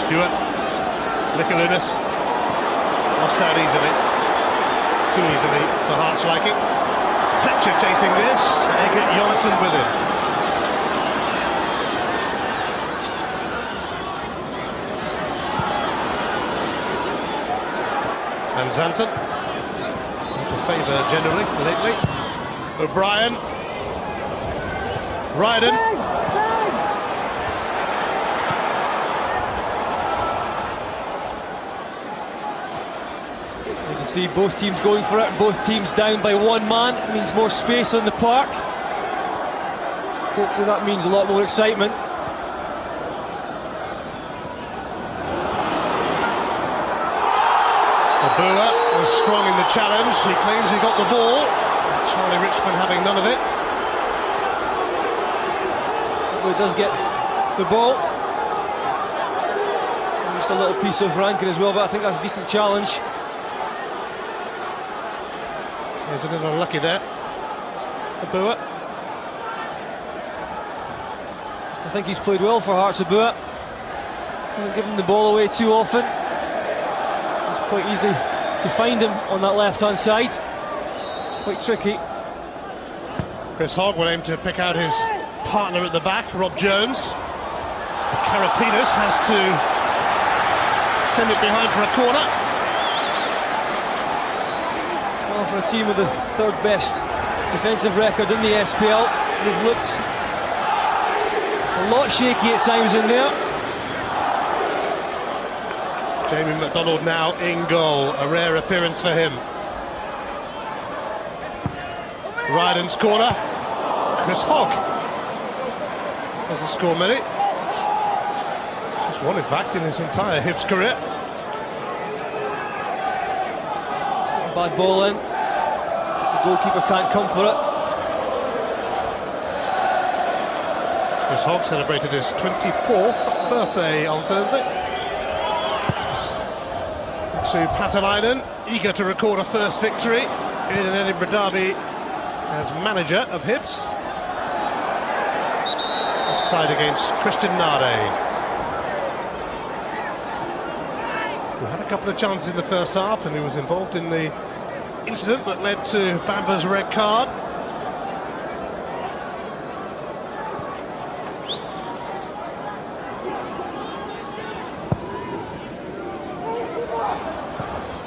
Stewart. Mikalunas. Lost out easily. Too easily for Hearts' liking. Fletcher chasing this. Egert Jonsson with him. And Zanton. Into favour generally, lately. O'Brien. Ryden. You can see both teams going for it, both teams down by one man. It means more space on the park. Hopefully that means a lot more excitement. Abua was strong in the challenge. He claims he got the ball. Charlie Richmond having none of it. He does get the ball. Just a little piece of ranking as well, but I think that's a decent challenge. He's a little unlucky there. Abua. I think he's played well for Hearts. Abua hasn't given the ball away too often. It's quite easy to find him on that left-hand side. Quite tricky. Chris Hogg will aim to pick out his partner at the back, Rob Jones. Karapinas has to send it behind for a corner. Well, for a team with the third best defensive record in the SPL, they've looked a lot shaky at times in there. Jamie McDonald now in goal, a rare appearance for him. Ryden's corner. Chris Hogg doesn't score many. Just one, in fact, in his entire Hibs career. It's not a bad ball in. The goalkeeper can't come for it. Chris Hogg celebrated his 24th birthday on Thursday. To Patalainen, eager to record a first victory in an Edinburgh derby as manager of Hibs. Offside against Christian Nade, who had a couple of chances in the first half and who was involved in the incident that led to Bamba's red card.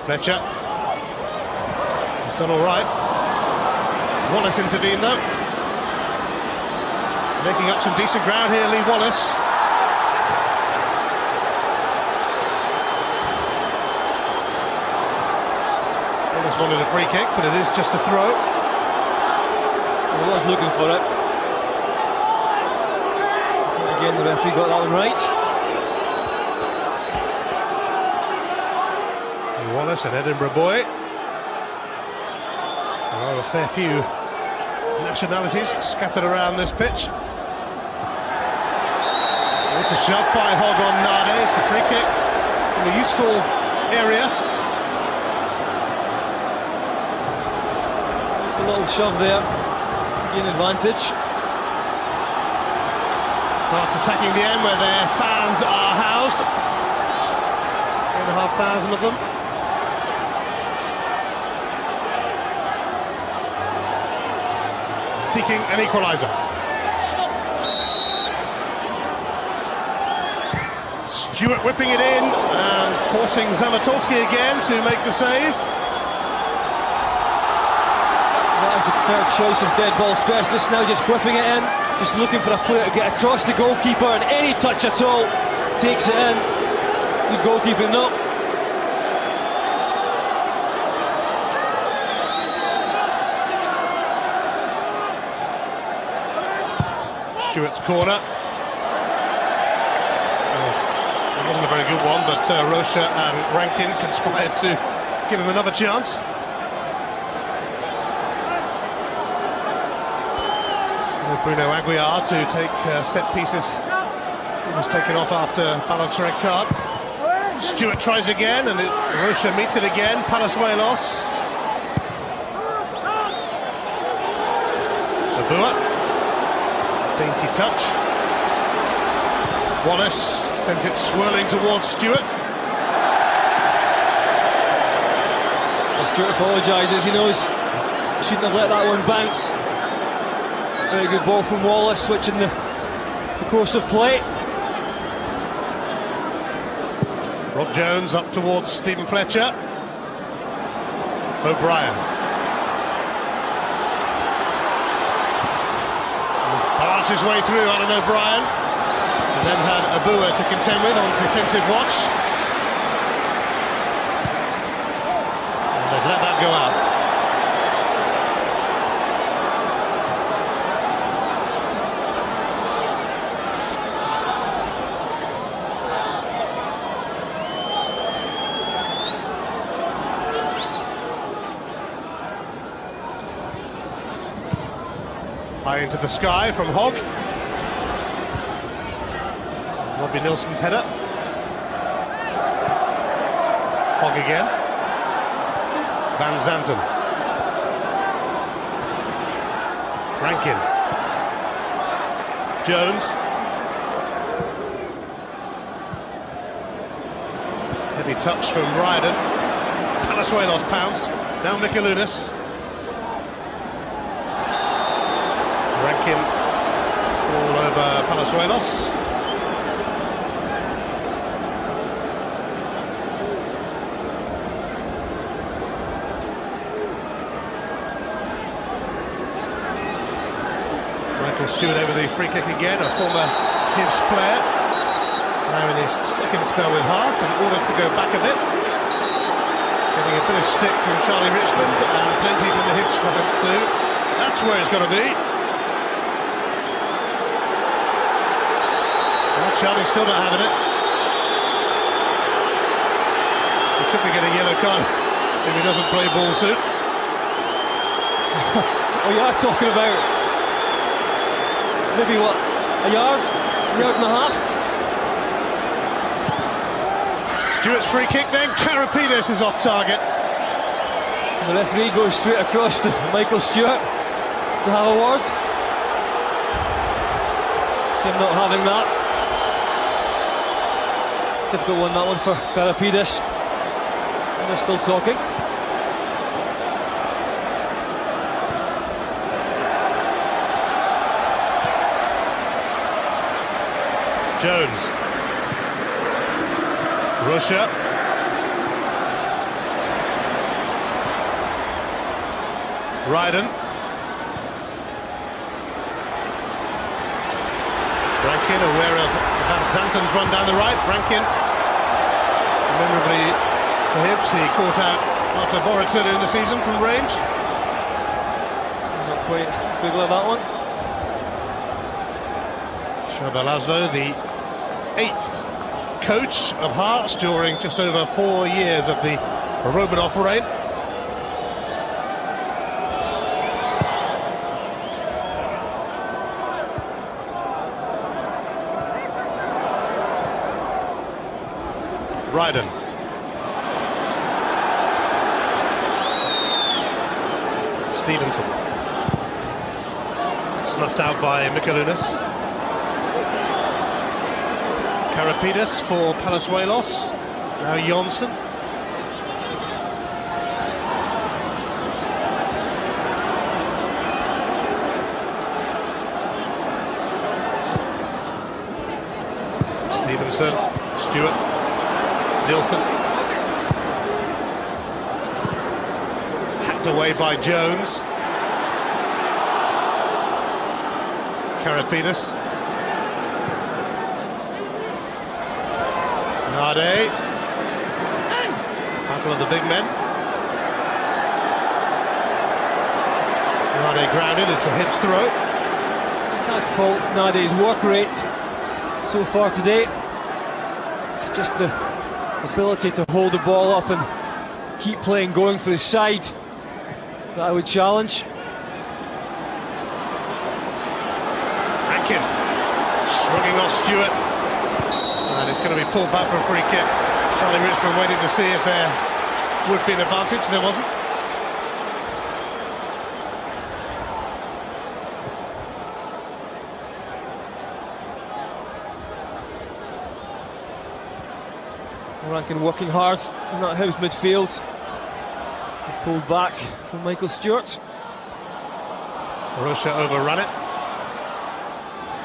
Fletcher. He's done all right. Wallace intervened though. Making up some decent ground here, Lee Wallace. Wallace wanted a free kick, but it is just a throw. He was looking for it. And again, the referee got that one right. Wallace, an Edinburgh boy. There are a fair few nationalities scattered around this pitch. It's a shot by Hogg on Nade. It's a free kick in a useful area. Just a little shove there to gain advantage. Hearts attacking the end where their fans are housed. 3,500 of them. Seeking an equaliser. Stewart whipping it in and forcing Zamatolski again to make the save. That is the third choice of dead ball specialist now, just whipping it in, just looking for a player to get across the goalkeeper, and any touch at all takes it in. Good goalkeeping though. Stewart's corner. It wasn't a very good one, but Rocha and Rankin conspired to give him another chance. Bruno Aguiar to take set pieces. He was taken off after Balog's red card. Stewart tries again, and Rocha meets it again. Palazuelos. Abua. Dainty touch. Wallace sends it swirling towards Stewart. Well, Stewart apologises, he knows he shouldn't have let that one bounce. Very good ball from Wallace, switching the course of play. Rob Jones up towards Stephen Fletcher. O'Brien. He's barged his way through Alan O'Brien. And then had Abua to contend with on defensive watch. And they've let that go out. High into the sky from Hogg. Robbie Nilsson's header. Hogg again. Van Zanten. Rankin. Jones. Heavy touch from Ryden. Palazuelos pounced. Now Mikalunas. Rankin all over Palazuelos. Michael Stewart over the free kick again, a former Hibs player. Now in his second spell with Hart, in order to go back a bit. Getting a bit of stick from Charlie Richmond and plenty from the Hibs fans too. That's where it's got to be. Charlie's still not having it. He could be getting a yellow card if he doesn't play ball soon. Oh, you are talking about maybe what, a yard and a half? Stewart's free kick then, Karapides is off target. The referee goes straight across to Michael Stewart to have a word. See him not having that. Difficult one, that one for Karapides. And they're still talking. Jones. Rocha. Ryden. Rankin aware of Van Zanten's run down the right. Rankin, memorably for Hibs, he caught out Marta Boritz earlier in the season from range. Not quite squiggle of that one. Shabba Laszlo, the 8th coach of Hearts during just over 4 years of the Romanov reign. Ryden. Stevenson. Snuffed out by Mikalunas. Karapides for Palazuelos. Now Jonsson. Stevenson. Stewart. Nilsson. Hacked away by Jones. Karapides. Nade. Battle of the big men. Nade grounded, it's a Hibs throw. Can't fault Nade's work rate so far today. It's just the ability to hold the ball up and keep playing going for the side that I would challenge. Stewart. And it's going to be pulled back for a free kick. Charlie Richmond waiting to see if there would be an advantage. There wasn't. Rankin working hard in that Hibs midfield. Pulled back from Michael Stewart. Rocha overrun it.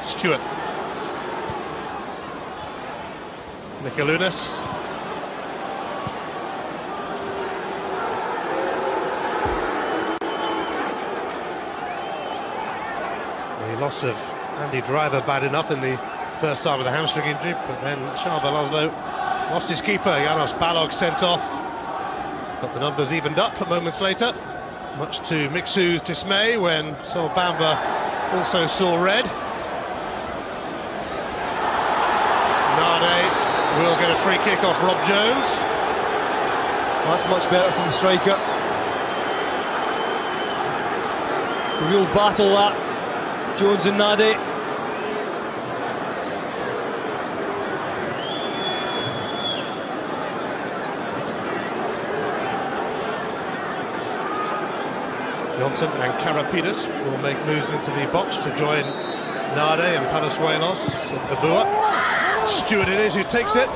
Stewart. Mikalunas. The loss of Andy Driver bad enough in the first half of the hamstring injury, but then Shaba Laszlo lost his keeper. Janos Balog sent off. But the numbers evened up moments later, much to Mixu's dismay when Sol Bamba also saw red. Nade will get a free kick off Rob Jones. That's much better from the striker. It's a real battle, that. Jones and Nade. Johnson and Karapidas will make moves into the box to join Nade and Palazuelos and Babua. Stewart it is who takes it.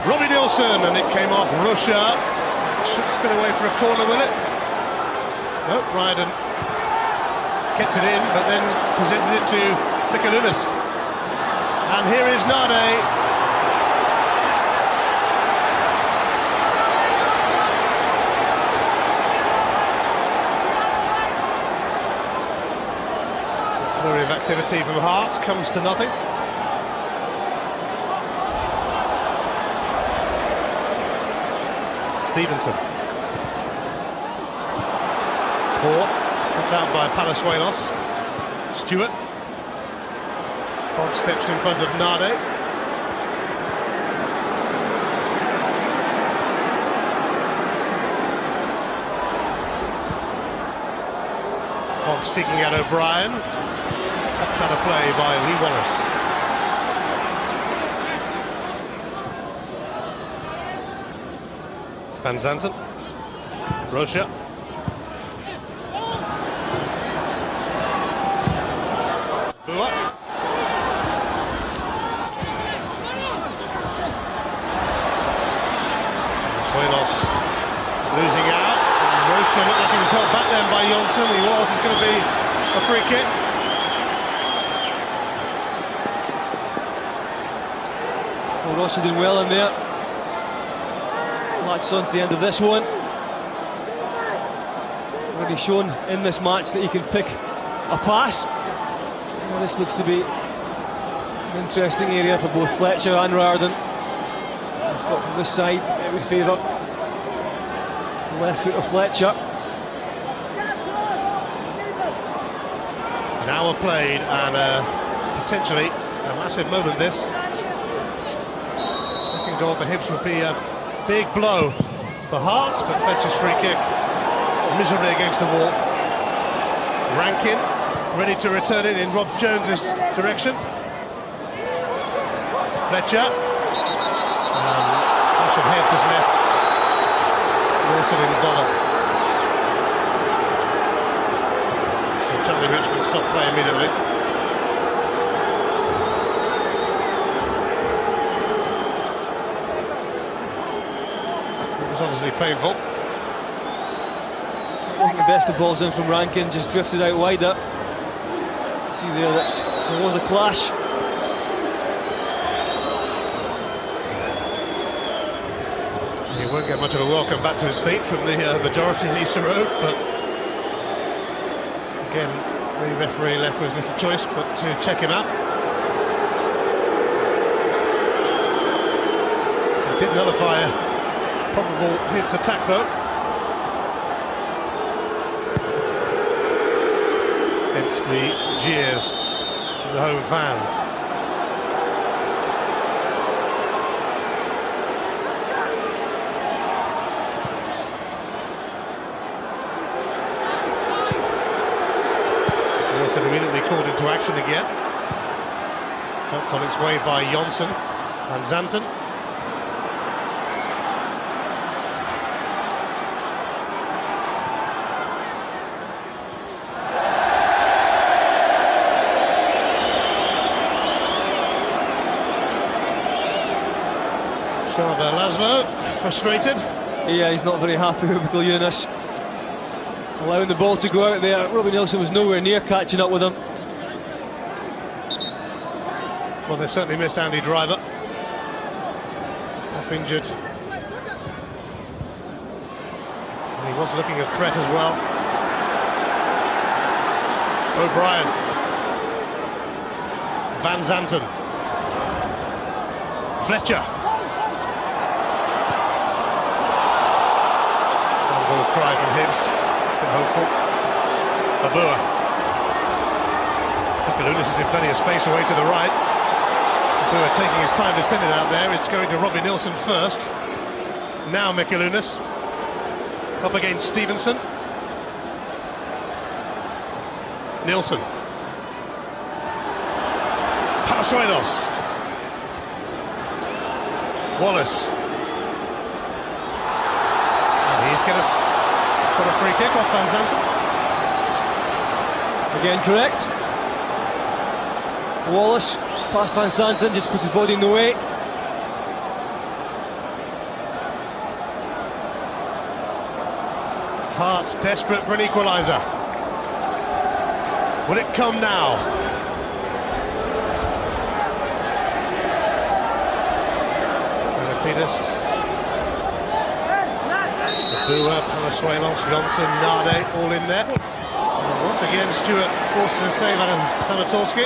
Robbie Nielsen, and it came off Rocha. Should spin away for a corner, will it? No, Ryden kept it in, but then presented it to Mikalunas. And here is Nade. Flurry of activity from Hearts comes to nothing. Stevenson. Poor. Cuts out by Palazuelos. Stewart. Hogg steps in front of Nade. Hogg seeking out O'Brien. That kind of play by Lee Wallace. Van Zanten. Rocha. Bua. Suelos losing out. Rocha looked like he was held back then by Johnson. He was. It's going to be a free kick. Well, Rocha doing well in there. Latched on to the end of this one. Already shown in this match that he can pick a pass. Well, this looks to be an interesting area for both Fletcher and Riordan. I thought from this side it would favour the left foot of Fletcher. An hour played and potentially a massive moment this. Second goal for Hibs would be a big blow for Hearts, but Fletcher's free kick miserably against the wall. Rankin ready to return it in Rob Jones's direction. Fletcher. Rush of heads has left Wilson in the bother. So Charlie Richmond stopped play immediately. It was obviously painful. Wasn't the best of balls in from Rankin, just drifted out wider. See there that there was a clash. He won't get much of a welcome back to his feet from the majority in Easter Road, but again, the referee left with little choice but to check him out. He did nullify a probable Hibs attack though. It's the jeers from the home fans. Wilson immediately called into action again. On its way by Jonsson and Zanten. Shabba Laszlo, frustrated. Yeah, he's not very happy with Mikuliunas. Allowing the ball to go out there. Robbie Nilsson was nowhere near catching up with him. Well, they certainly missed Andy Driver. Off injured. And he was looking a threat as well. O'Brien. Van Zanten. Fletcher. Cry from Hibs, been hopeful. Abua. Mikuliunas is in plenty of space away to the right. Abua taking his time to send it out there. It's going to Robbie Nilsson first. Now Mikuliunas up against Stevenson. Nilsson. Palazuelos. Wallace. And he's going to put a free kick off Van Zanten. Again, correct. Wallace, past Van Zanten, just puts his body in the way. Hearts desperate for an equaliser. Will it come now? Peters. Abua, Palazuelos, Jonsson, Nade, all in there. And once again, Stewart forces a save out of Sanatorski.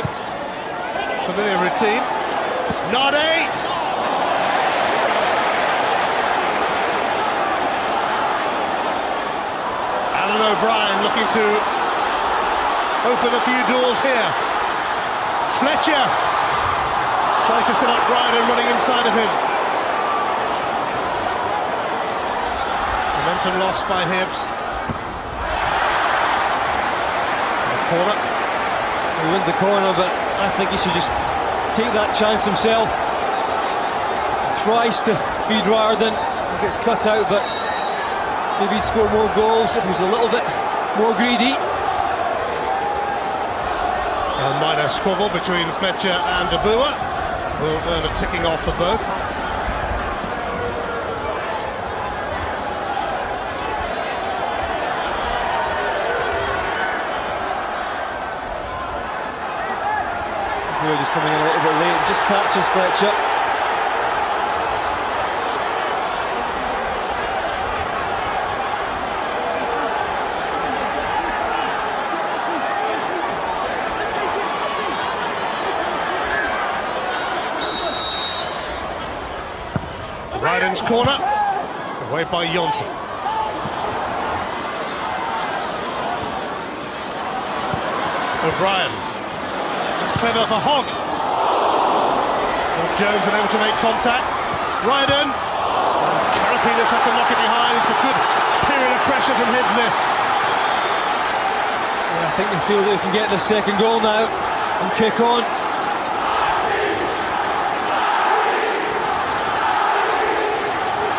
Familiar routine. Nade! Alan O'Brien looking to open a few doors here. Fletcher trying to set up Ryder running inside of him. Momentum lost by Hibs. Corner. He wins the corner, but I think he should just take that chance himself. Tries to feed Riordan, gets cut out, but maybe he'd score more goals if he was a little bit more greedy. A minor squabble between Fletcher and Abua will earn a ticking off for both. Just coming in a little bit late, just catches Fletcher. Ryden's corner, away by Jonsson. O'Brien. Clever for Hogg. Jones unable to make contact. Ryden. Karapinas had to knock it behind. It's a good period of pressure from Hibs this. Yeah, I think they feel they can get the second goal now and kick on.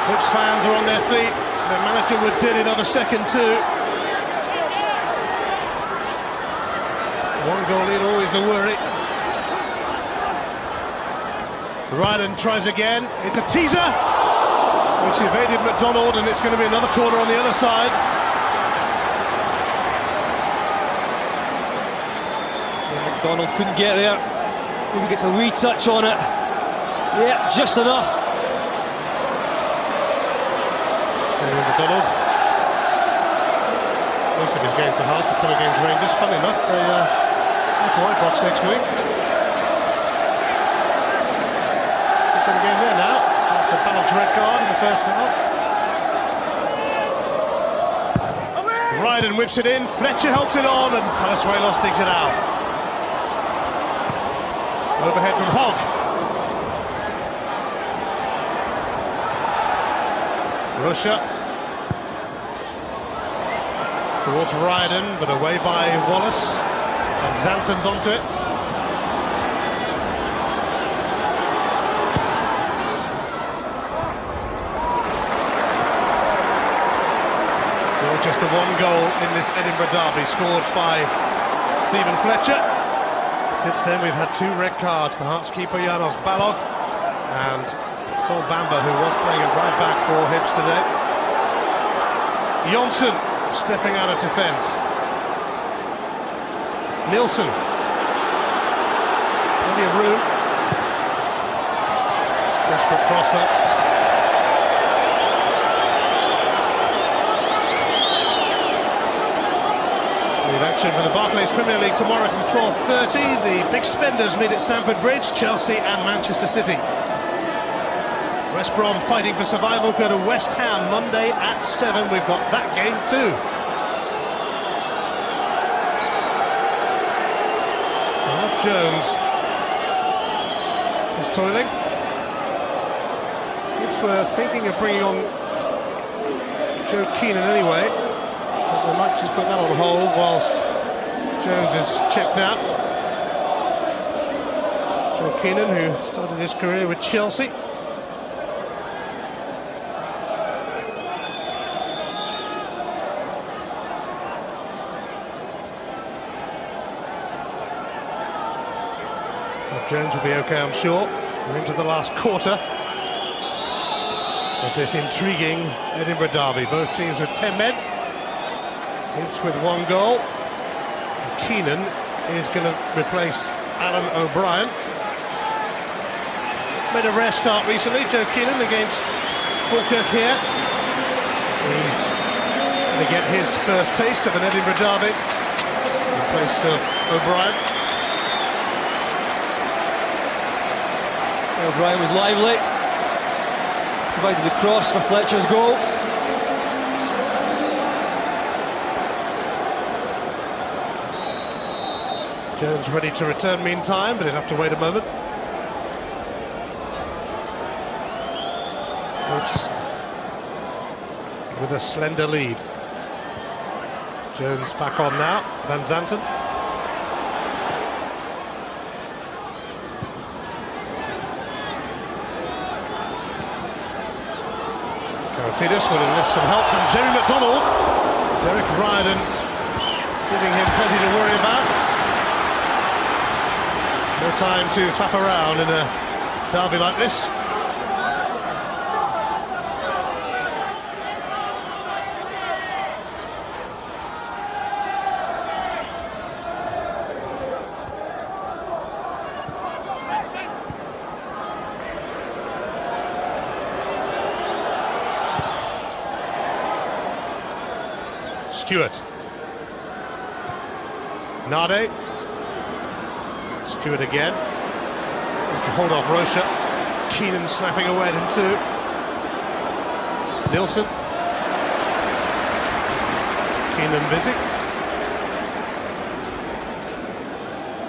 Hibs fans are on their feet. Their manager would did it on a second too. One goal lead, always a worry. Ryden tries again. It's a teaser, which evaded McDonald, and it's going to be another corner on the other side. Yeah, McDonald couldn't get there. Maybe gets a wee touch on it. Yeah, just enough. McDonald. Most of his games are hard to come against Rangers. Funny enough, they that's a white box next week. Got a game there now. After Ballard's red card in the first half. Ryden whips it in. Fletcher helps it on, and Palazuelos digs it out. Overhead from Hogg. Russia towards Ryden, but away by Wallace, and Zanten's onto it. one goal in this Edinburgh derby, scored by Stephen Fletcher. Since then we've had 2 red cards, the Hearts keeper Janos Balog and Sol Bamba, who was playing at right back for Hibs today. Jonsson stepping out of defence. Nilsson, plenty of room. Desperate cross up. With action for the Barclays Premier League tomorrow from 12:30. The big spenders meet at Stamford Bridge, Chelsea and Manchester City. West Brom fighting for survival go to West Ham Monday at 7. We've got that game too. Jones is toiling. Hibs were thinking of bringing on Joe Keenan anyway, but they might just put that on hold whilst Jones is checked out. Joe Keenan, who started his career with Chelsea. Jones will be okay, I'm sure. We're into the last quarter of this intriguing Edinburgh derby. Both teams with 10 men. Hibs with 1 goal. Keenan is going to replace Alan O'Brien. Made a rare start recently, Joe Keenan against Falkirk here. He's going to get his first taste of an Edinburgh derby in place of O'Brien. O'Brien was lively, provided the cross for Fletcher's goal. Jones ready to return meantime, but he'll have to wait a moment. Hibs with a slender lead. Jones back on now, Van Zanten. Peters will enlist some help from Jerry McDonald. Derek Riordan giving him plenty to worry about. No time to faff around in a derby like this. Stewart. Nade. Stewart again. Has to hold off Rocha. Keenan snapping away at him too. Nilsson. Keenan busy.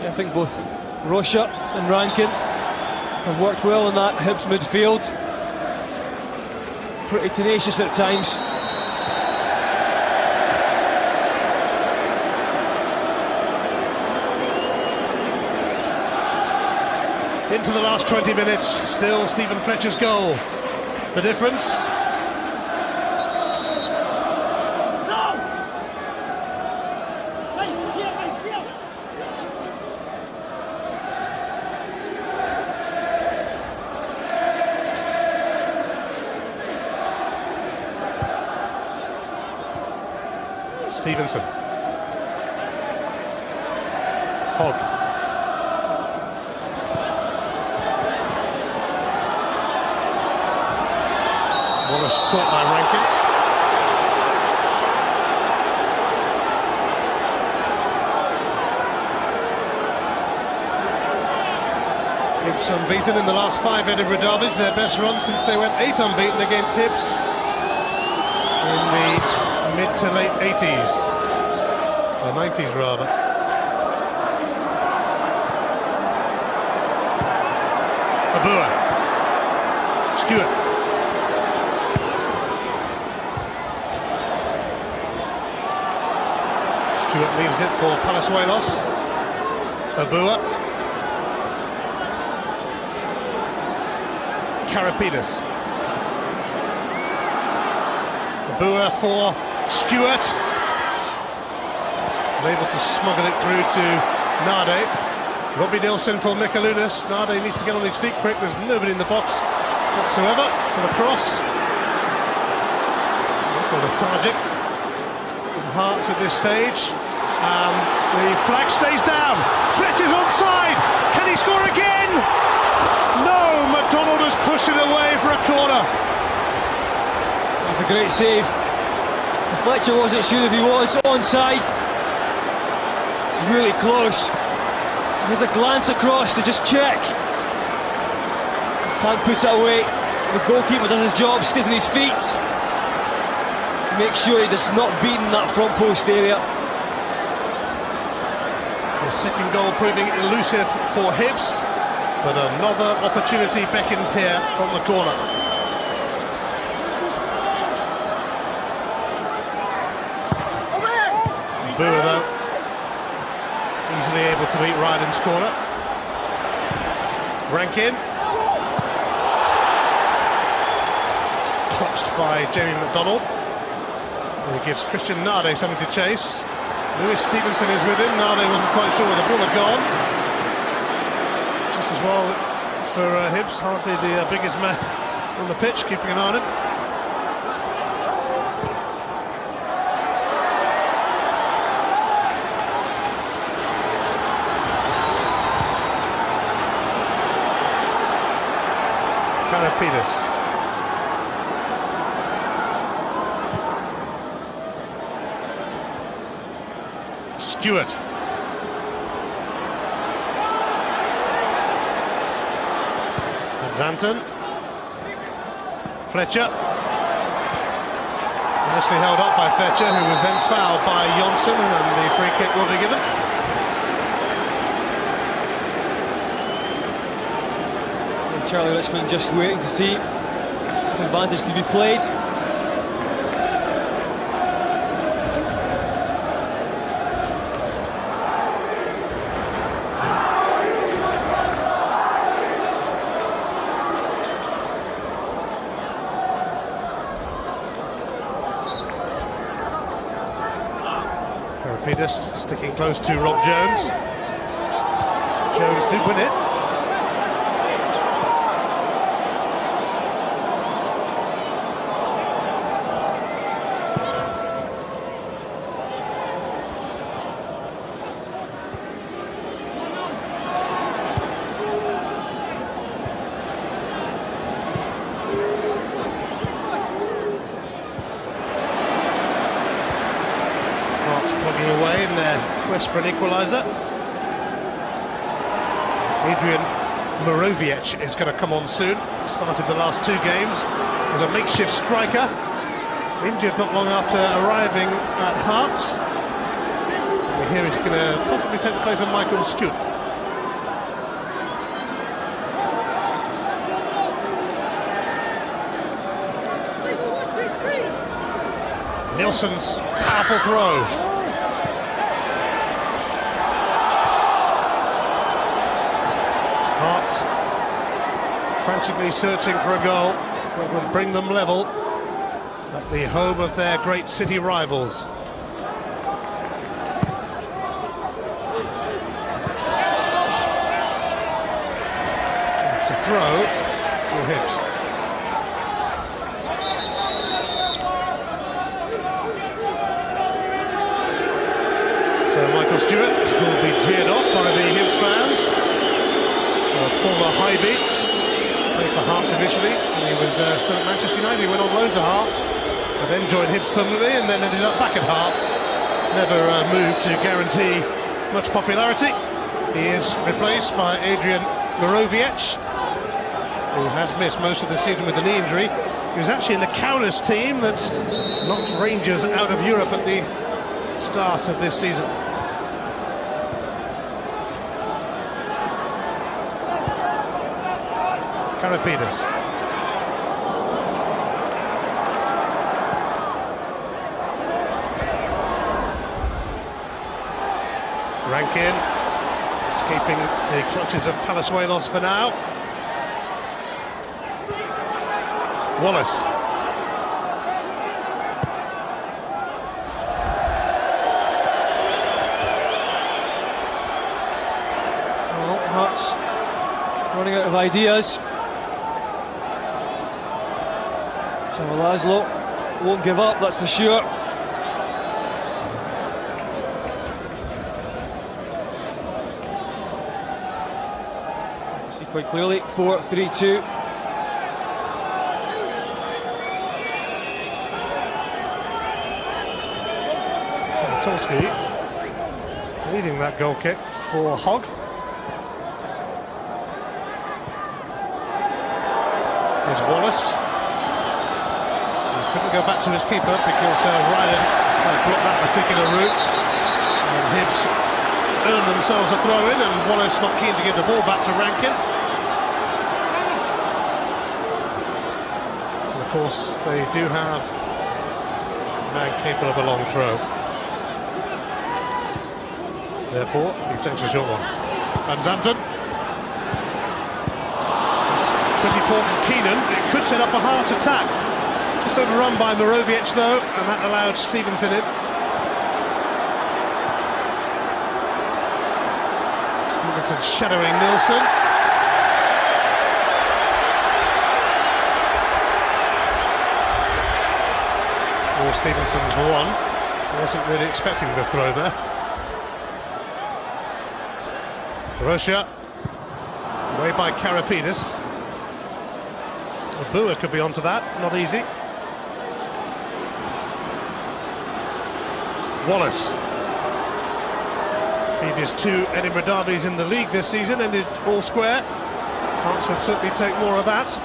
Yeah, I think both Rocha and Rankin have worked well in that Hibs midfield. Pretty tenacious at times. Into the last 20 minutes, still Stephen Fletcher's goal. The difference. Stevenson. Hogg. Wallace caught by Rankin. Hibs unbeaten in the last 5 Edinburgh derbies, their best run since they went 8 unbeaten against Hibs in the mid to late 80s, or 90s rather. Abua. Stewart. Stewart leaves it for Palazuelos. Abua. Karapidas. Abua for Stewart. able to smuggle it through to Nade. Robbie Nilsson for Mikalunas. Nade needs to get on his feet quick. There's nobody in the box whatsoever for the cross. Lethargic from Hearts at this stage. The flag stays down. Fletcher's onside. Can he score again? No, McDonald has pushed it away for a corner. That's a great save. Fletcher wasn't sure if he was onside. It's really close. There's a glance across to just check. Can't put it away. The goalkeeper does his job, stays on his feet. Make sure he does not beat in that front post area. The second goal proving elusive for Hibs, but another opportunity beckons here from the corner. Bua though, easily able to beat Ryden's corner. Rankin. Clutched by Jamie McDonald. He gives Christian Nade something to chase. Lewis Stevenson is with him. Nade wasn't quite sure where the ball had gone. Just as well for Hibs, hardly the biggest man on the pitch, keeping an eye on him. Karapidas. Stewart. Zanton. Fletcher. Nicely held up by Fletcher, who was then fouled by Jonsson, and the free kick will be given. And Charlie Richmond just waiting to see if advantage could be played. Peters sticking close to Rob Jones. Jones did win it. Plugging away in their quest for an equaliser. Adrian Moroviec is going to come on soon. Started the last two games as a makeshift striker. Injured not long after arriving at Hearts. And here he's going to possibly take the place of Michael Stewart. Nilsson's powerful throw. Hearts frantically searching for a goal that would bring them level at the home of their great city rivals. It's a throw for Hibs. So Michael Stewart will be jeered off by the Hibs fans. Former Hibs, played for Hearts initially, and he was still at Manchester United. He went on loan to Hearts, but then joined Hibs permanently, and then ended up back at Hearts. Never moved to guarantee much popularity. He is replaced by Adrian Moroviec, who has missed most of the season with a knee injury. He was actually in the Kaunas team that knocked Rangers out of Europe at the start of this season. Karapidas. Rankin escaping the clutches of Palazuelos for now. Wallace. ideas. So Laszlo won't give up, that's for sure. See quite clearly, 4-3-2. Tolski leading that goal kick for Hogg. Here's Wallace. He couldn't go back to his keeper because Ryan blocked that particular route. And Hibs earned themselves a throw in, and Wallace not keen to give the ball back to Rankin. And of course, they do have a man capable of a long throw. Therefore, he takes a short one. And Zampton. It's pretty poor from Keenan. It could set up a heart attack. Just overrun by Morovic though, and that allowed Stevenson in. Stevenson shadowing Nilsson. Or Stevenson's one. Wasn't really expecting the throw there. Russia, away by Karapidis. Abua could be onto that, not easy. Wallace. Previous 2 Edinburgh derbies in the league this season ended all square. Hearts would certainly take more of that.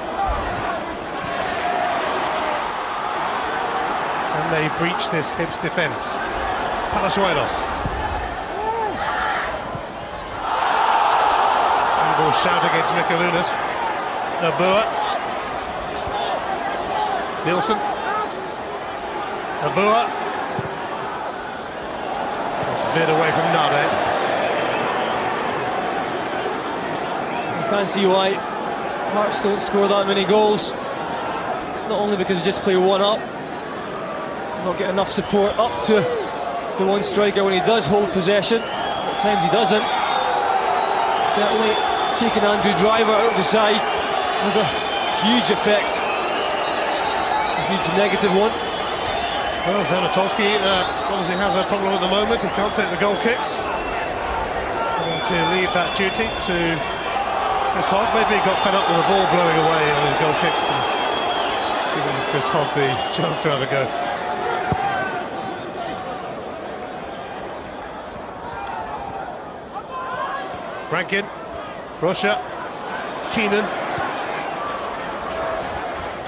And they breach this Hibs defence. Palacios. Shout against Mikalunas. Abua. Nilsson. Abua. It's veered away from Nade. You can't see why Hearts don't score that many goals. It's not only because they just play one up, not get enough support up to the one striker when he does hold possession. At times he doesn't. Certainly taking Andrew Driver out of the side has a huge effect, a huge negative one. Well, Zanatolski obviously has a problem at the moment. He can't take the goal kicks. Going to leave that duty to Chris Hogg. Maybe he got fed up with the ball blowing away on his goal kicks and giving Chris Hogg the chance to have a go. Rankin. Russia, Keenan,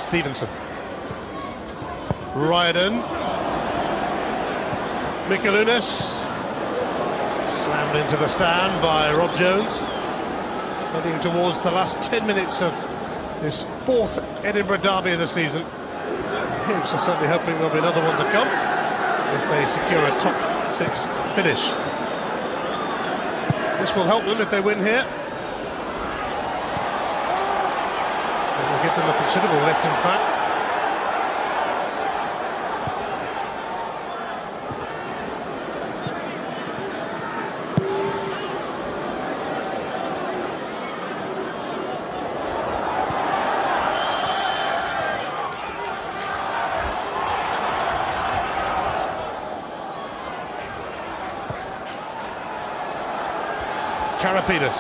Stevenson, Ryden, Mikalunas, slammed into the stand by Rob Jones, heading towards the last 10 minutes of this 4th Edinburgh derby of the season. Hibs are certainly hoping there'll be another one to come if they secure a top 6 finish. This will help them if they win here. Give them a considerable lift, in fact. Karapidis.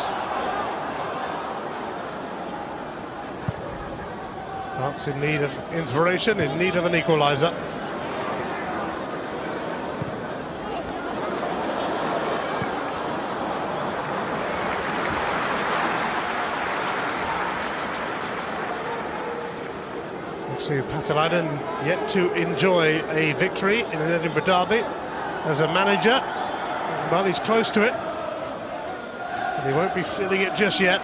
Hearts in need of inspiration, in need of an equaliser. Obviously, Patalainen yet to enjoy a victory in an Edinburgh derby as a manager. Well, he's close to it, and he won't be feeling it just yet.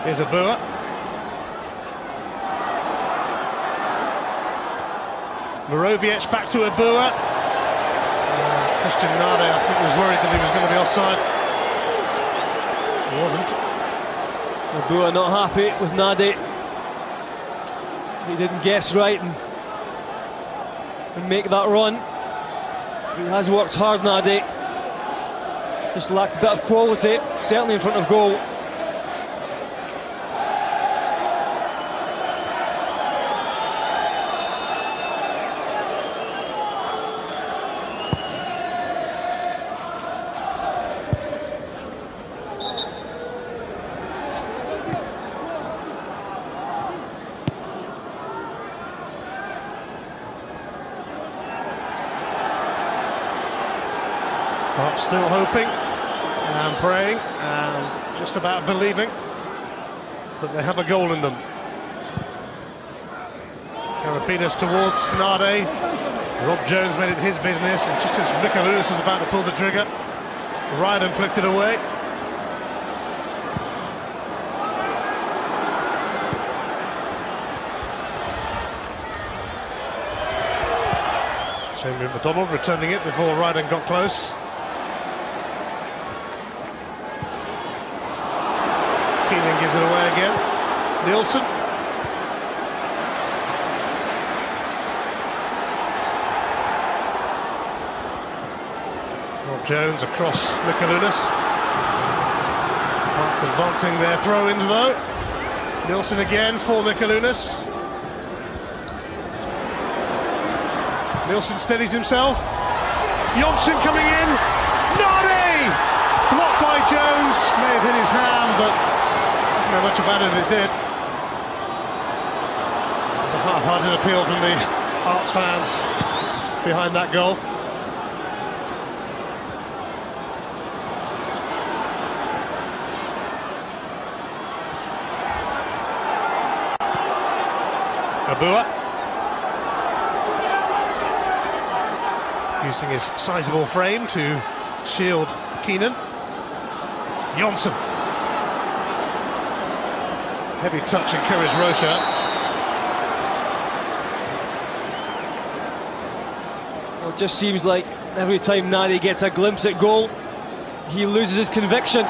Here's Abua. Morovic back to Abua. Christian Nade, I think, was worried that he was going to be offside. He wasn't. Abua not happy with Nade. He didn't guess right and make that run. He has worked hard, Nadi. Just lacked a bit of quality, certainly in front of goal. But still hoping and praying and just about believing that they have a goal in them. Carapinas towards Nade. Rob Jones made it his business, and just as Mikalunas was about to pull the trigger, Ryan flicked it away. Chamberlain McDonald returning it before Ryden got close. Keenan gives it away again. Nielsen. Rob Jones across Mikalunas. Hearts advancing their throw-ins though. Nielsen again for Mikalunas. Nielsen steadies himself. Jonsson coming in. Nade! Blocked by Jones. May have hit his hand, but not much about it, it did. It's a half-hearted appeal from the Hearts fans behind that goal. Abua using his sizable frame to shield Keenan. Jonsson. Heavy touch encouraged Rocha. Well, it just seems like every time Nadi gets a glimpse at goal, he loses his conviction.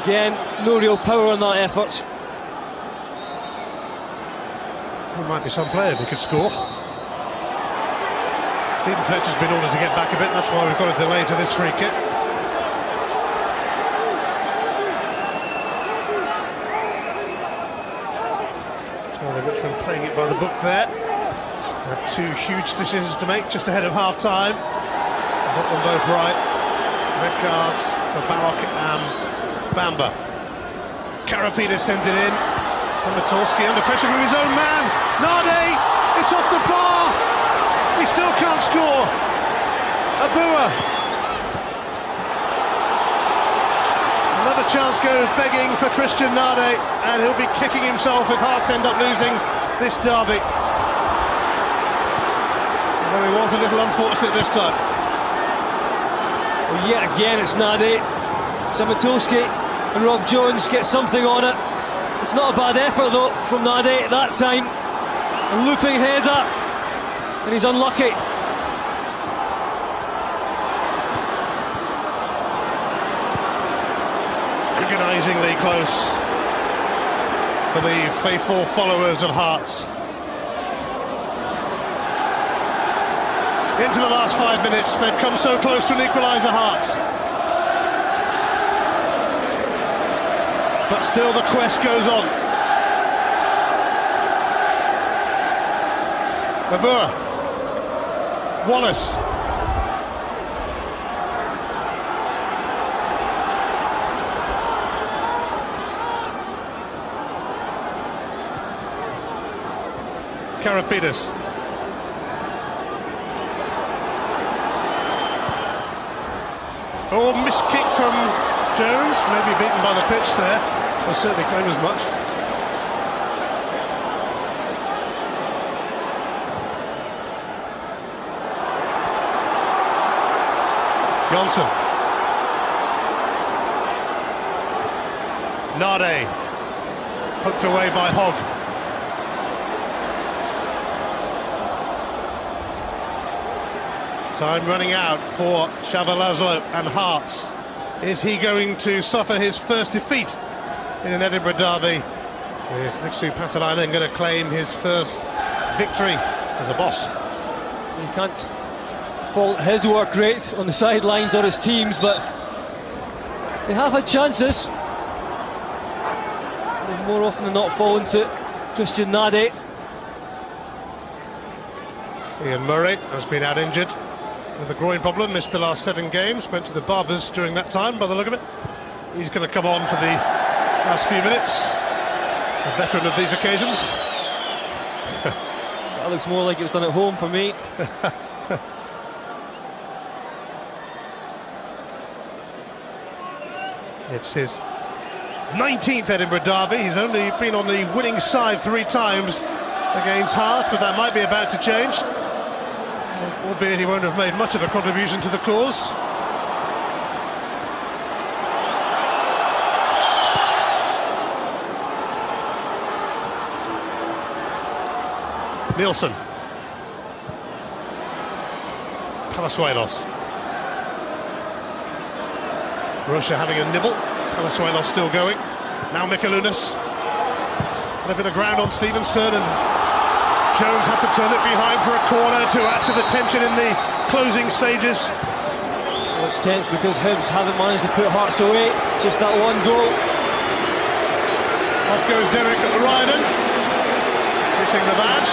Again, no real power in that effort. There might be some player who could score. Stephen Fletcher's been ordered to get back a bit, that's why we've got a delay to this free kick. Richmond playing it by the book there. Had two huge decisions to make just ahead of half-time. Got them both right. Red cards for Balok and Bamba. Carapinas sends it in. Samatolski under pressure from his own man. Nade! It's off the bar! He still can't score. Abua. Another chance goes begging for Christian Nade, and he'll be kicking himself if Hearts end up losing this derby. Although he was a little unfortunate this time. Well, yet again it's Nade. Samatolski and Rob Jones get something on it. It's not a bad effort though from Nade that time. A looping header, and he's unlucky. Agonisingly close for the faithful followers of Hearts. Into the last 5 minutes, they've come so close to an equaliser, Hearts. But still the quest goes on. Abua. Wallace. Carapinas. Oh, missed kick from Jones, maybe beaten by the pitch there. Well, certainly claim as much. Jonsson. Nade. Hooked away by Hogg. Time running out for Shabalazlo and Hearts. Is he going to suffer his first defeat in an Edinburgh derby? Is Mixu Patalainen going to claim his first victory as a boss? You can't fault his work rate on the sidelines or his team's, but they have had chances. They've more often than not fallen to Christian Nade. Ian Murray has been out injured with a groin problem, missed the last 7 games, went to the barbers during that time by the look of it. He's going to come on for the last few minutes, a veteran of these occasions. That looks more like it was done at home for me. It's his 19th Edinburgh derby. He's only been on the winning side 3 times against Hearts, but that might be about to change. Albeit he won't have made much of a contribution to the cause. Nielsen. Palazuelos. Russia having a nibble. Palazuelos still going. Now Mikalunas. A bit of ground on Stevenson, and Jones had to turn it behind for a corner to add to the tension in the closing stages. Well, it's tense because Hibs haven't managed to put Hearts away. Just that one goal. Off goes Derek Ryden, missing the badge.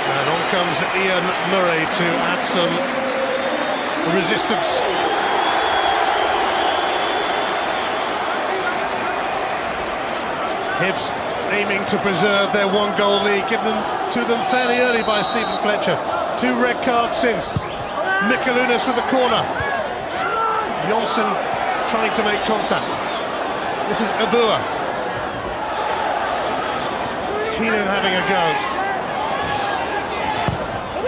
And on comes Ian Murray to add some resistance. Hibs aiming to preserve their 1-goal lead, given to them fairly early by Stephen Fletcher. 2 red cards since. Mikalunas with the corner. Johnson trying to make contact. This is Abua. Keenan having a go.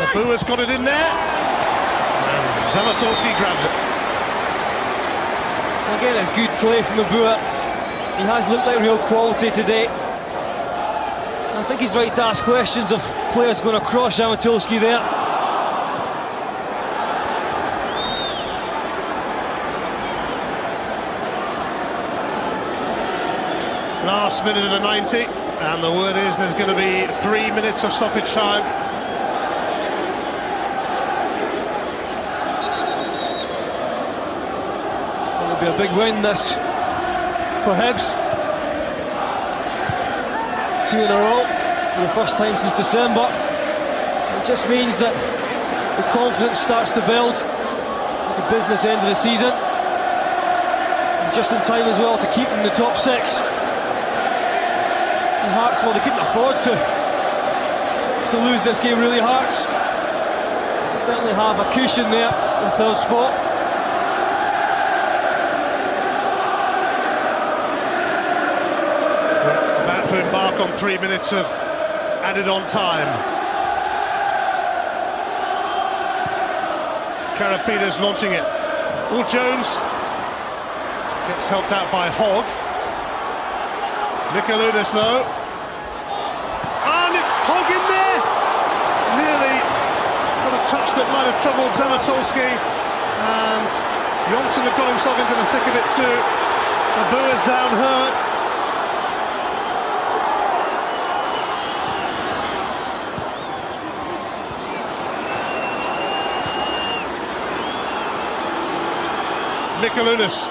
Abua's got it in there. And Zalatorsky grabs it. Again, it's good play from Abua. He has looked like real quality today. I think he's right to ask questions of players going across Zalatorsky there. Last minute of the 90, and the word is there's going to be 3 minutes of stoppage time. It'll be a big win this for Hibs. 2 in a row for the first time since December. It just means that the confidence starts to build at the business end of the season. And just in time as well to keep in the top 6. And Hearts, well, they couldn't afford to lose this game, really. Hearts they certainly have a cushion there in 3rd spot. About to embark on 3 minutes of added on time. Karapitas launching it. Will Jones gets helped out by Hogg. Mikalunas though. And Hogg in there! Nearly got a touch that might have troubled Zalatorsky. And Johnson had got himself into the thick of it too. Abua's down hurt. Mikalunas.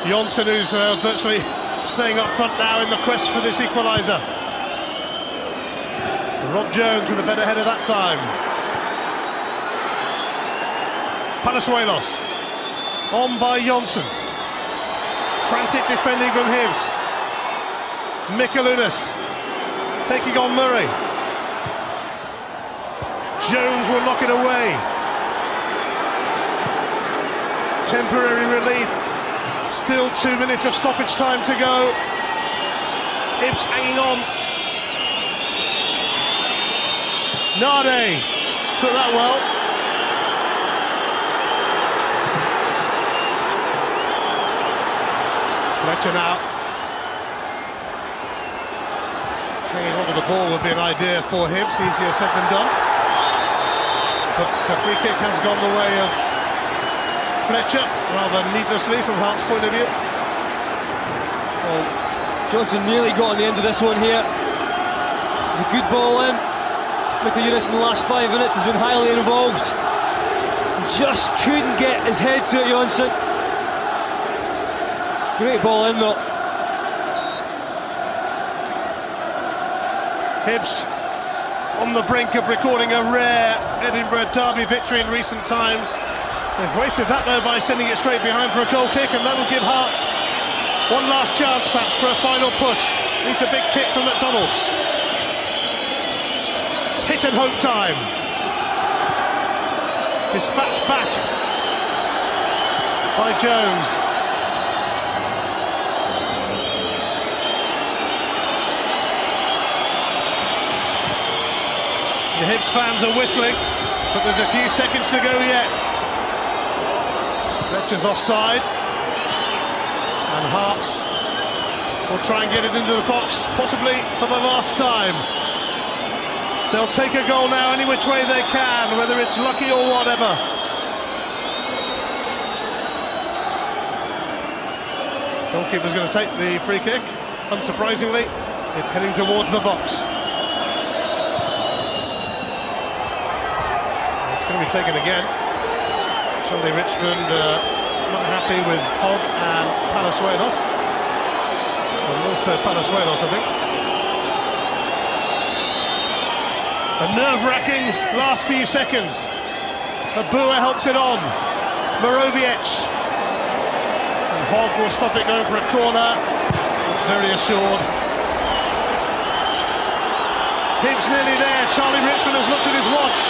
Johnson, who's virtually staying up front now in the quest for this equaliser. Rob Jones with a better header that time. Palazuelos. On by Johnson. Frantic defending from Hibs. Mikalunas taking on Murray. Jones will knock it away. Temporary relief. Still 2 minutes of stoppage time to go. Hibs hanging on. Nade took that well. Fletcher now. Hanging on to the ball would be an idea for Hibs, easier said than done. But a free kick has gone the way of Fletcher, rather needlessly from Hart's point of view. Well, Johnson nearly got on the end of this one here. It's a good ball in. Michael Eunice in the last 5 minutes has been highly involved. Just couldn't get his head to it, Johnson. Great ball in though. Hibs on the brink of recording a rare Edinburgh Derby victory in recent times. They've wasted that though by sending it straight behind for a goal kick, and that'll give Hearts one last chance perhaps for a final push. Needs a big kick from McDonald. Hit and hope time. Dispatched back by Jones. The Hibs fans are whistling, but there's a few seconds to go yet. Fletcher's offside, and Hearts will try and get it into the box, possibly for the last time. They'll take a goal now any which way they can, whether it's lucky or whatever. Goalkeeper's going to take the free kick. Unsurprisingly, it's heading towards the box. It's going to be taken again. Charlie Richmond not happy with Hogg and Palazuelos. And also Palazuelos, I think. A nerve-wracking last few seconds. Abua helps it on. Moroviec. And Hogg will stop it going for a corner. It's very assured. Hibs nearly there. Charlie Richmond has looked at his watch.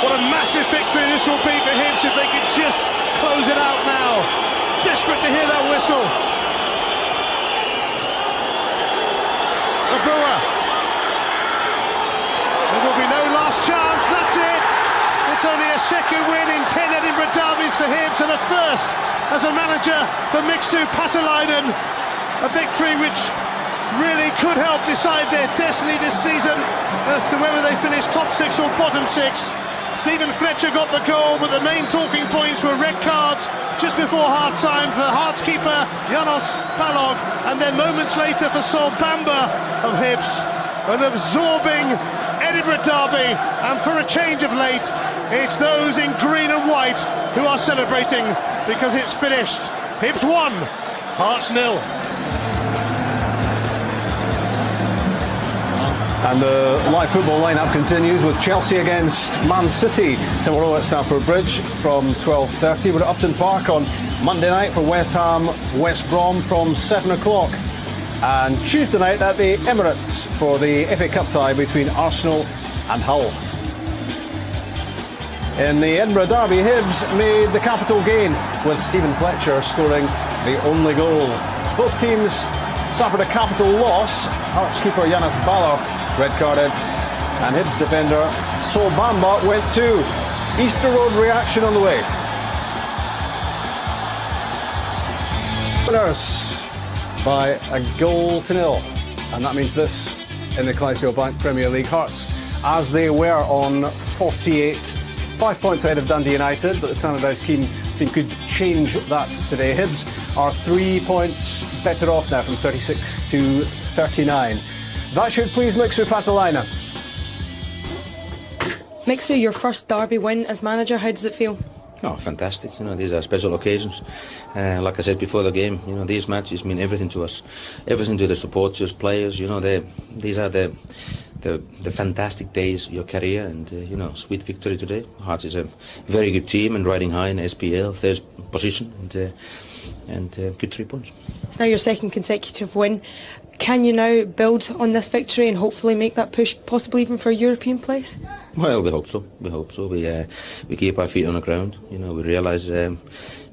What a massive victory this will be for Hibs if they can just close it out now. Desperate to hear that whistle. Abua. There will be no last chance, that's it. It's only a second win in 10 Edinburgh derbies for Hibs and a first as a manager for Miksu Patalainen. A victory which really could help decide their destiny this season as to whether they finish top 6 or bottom 6. Stephen Fletcher got the goal, but the main talking points were red cards just before half-time for Hearts keeper Janos Balog, and then moments later for Sol Bamba of Hibs. An absorbing Edinburgh derby, and for a change of late, it's those in green and white who are celebrating because it's finished. Hibs 1, Hearts 0. And the live football lineup continues with Chelsea against Man City tomorrow at Stamford Bridge from 12:30. We're at Upton Park on Monday night for West Ham, West Brom from 7 o'clock. And Tuesday night at the Emirates for the FA Cup tie between Arsenal and Hull. In the Edinburgh derby, Hibs made the capital gain with Stephen Fletcher scoring the only goal. Both teams suffered a capital loss. Hearts keeper Janos Balog red-carded, and Hibs defender Sol Bamba went too. Easter Road reaction on the way. Winners by a 0-0, and that means this in the Clydesdale Bank Premier League. Hearts, as they were on 48, 5 points ahead of Dundee United, but the Tannadice team could change that today. Hibs are 3 points better off now from 36 to 39. That should please Miksu Patalainen. Miksu, your first derby win as manager, how does it feel? Oh, fantastic. You know, these are special occasions. Like I said before the game, you know, these matches mean everything to us. Everything to the supporters, players, you know, these are the fantastic days of your career, and, you know, sweet victory today. Hearts is a very good team and riding high in SPL, third position, and good 3 points. It's now your second consecutive win. Can you now build on this victory and hopefully make that push, possibly even for a European place? Well, we hope so. We hope so. We keep our feet on the ground. You know, we realise, you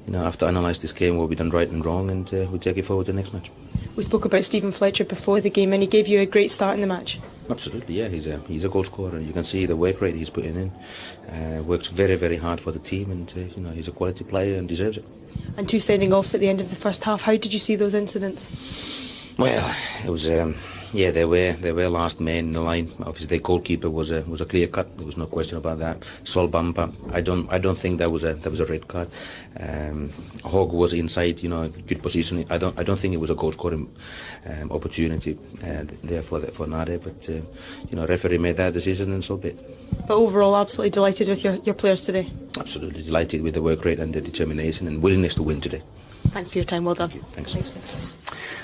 know, after analyse this game, what we've done right and wrong, and we take it forward to the next match. We spoke about Stephen Fletcher before the game, and he gave you a great start in the match. Absolutely, yeah. He's a goal scorer. You can see the work rate he's putting in. Works very, very hard for the team, and you know, he's a quality player and deserves it. And 2 sending offs at the end of the first half. How did you see those incidents? Well, it was Yeah, they were last man in the line. Obviously, the goalkeeper was a clear cut. There was no question about that. Sol Bamba, I don't think that was a red card. Hogg was inside, good position. I don't think it was a goal scoring opportunity there for Nade. But referee made that decision, and so be it. But overall, absolutely delighted with your players today. Absolutely delighted with the work rate and the determination and willingness to win today. Thanks for your time. Well done. Thanks.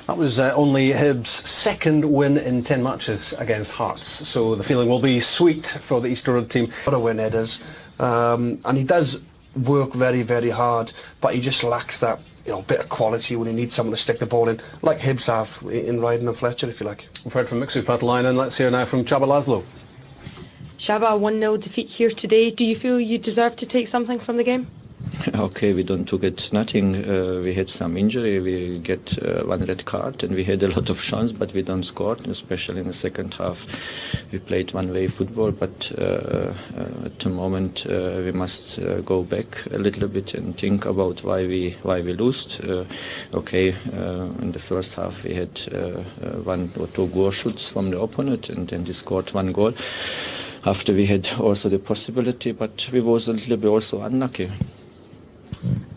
That was only Hibs' second win in 10 matches against Hearts, so the feeling will be sweet for the Easter Road team. What a win it is, and he does work very, very hard, but he just lacks that bit of quality when he needs someone to stick the ball in, like Hibs have in Ryden and Fletcher, if you like. We've heard from Mixu Patalainen, let's hear now from Csaba Laszlo. Csaba, 1-0 defeat here today. Do you feel you deserve to take something from the game? Okay, we don't took it nothing. We had some injury. We get one red card, and we had a lot of chance, but we don't score. Especially in the second half, we played one-way football. But at the moment, we must go back a little bit and think about why we lost. In the first half, we had 1 or 2 goal shoots from the opponent, and then they scored 1 goal. After we had also the possibility, but we was a little bit also unlucky.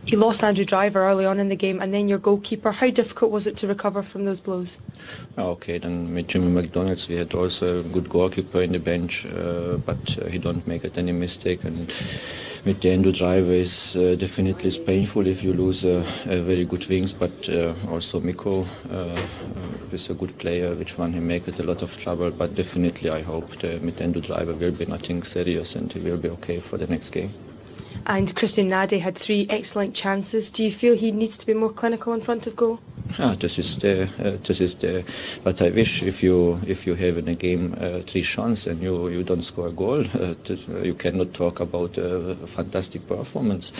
You lost Andrew Driver early on in the game, and then your goalkeeper. How difficult was it to recover from those blows? Okay, then with Jimmy McDonald's, we had also a good goalkeeper in the bench, but he don't make any mistake. And with the Andrew Driver, is definitely it's painful if you lose a very good wings, but also Miko is a good player, which one he make it a lot of trouble. But definitely, I hope the with Andrew Driver will be nothing serious, and he will be okay for the next game. And Christian Nade had 3 excellent chances. Do you feel he needs to be more clinical in front of goal? This is the. But I wish if you have in a game 3 shots and you don't score a goal, you cannot talk about a fantastic performance.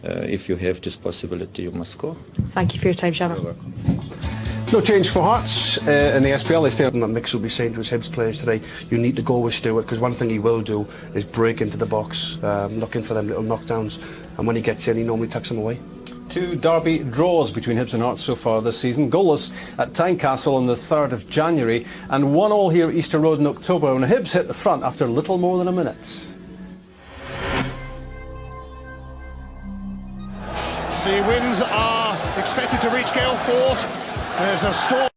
If you have this possibility, you must score. Thank you for your time, Csaba. You're welcome. No change for Hearts in the SPL. They stay up. Mix will be saying to his Hibs players today, you need to go with Stewart, because one thing he will do is break into the box, looking for them little knockdowns, and when he gets in, he normally tucks them away. 2 derby draws between Hibs and Hearts so far this season. Goalless at Tynecastle on the 3rd of January, and 1-1 here at Easter Road in October when Hibs hit the front after little more than a minute. The winds are expected to reach gale force. There's a storm.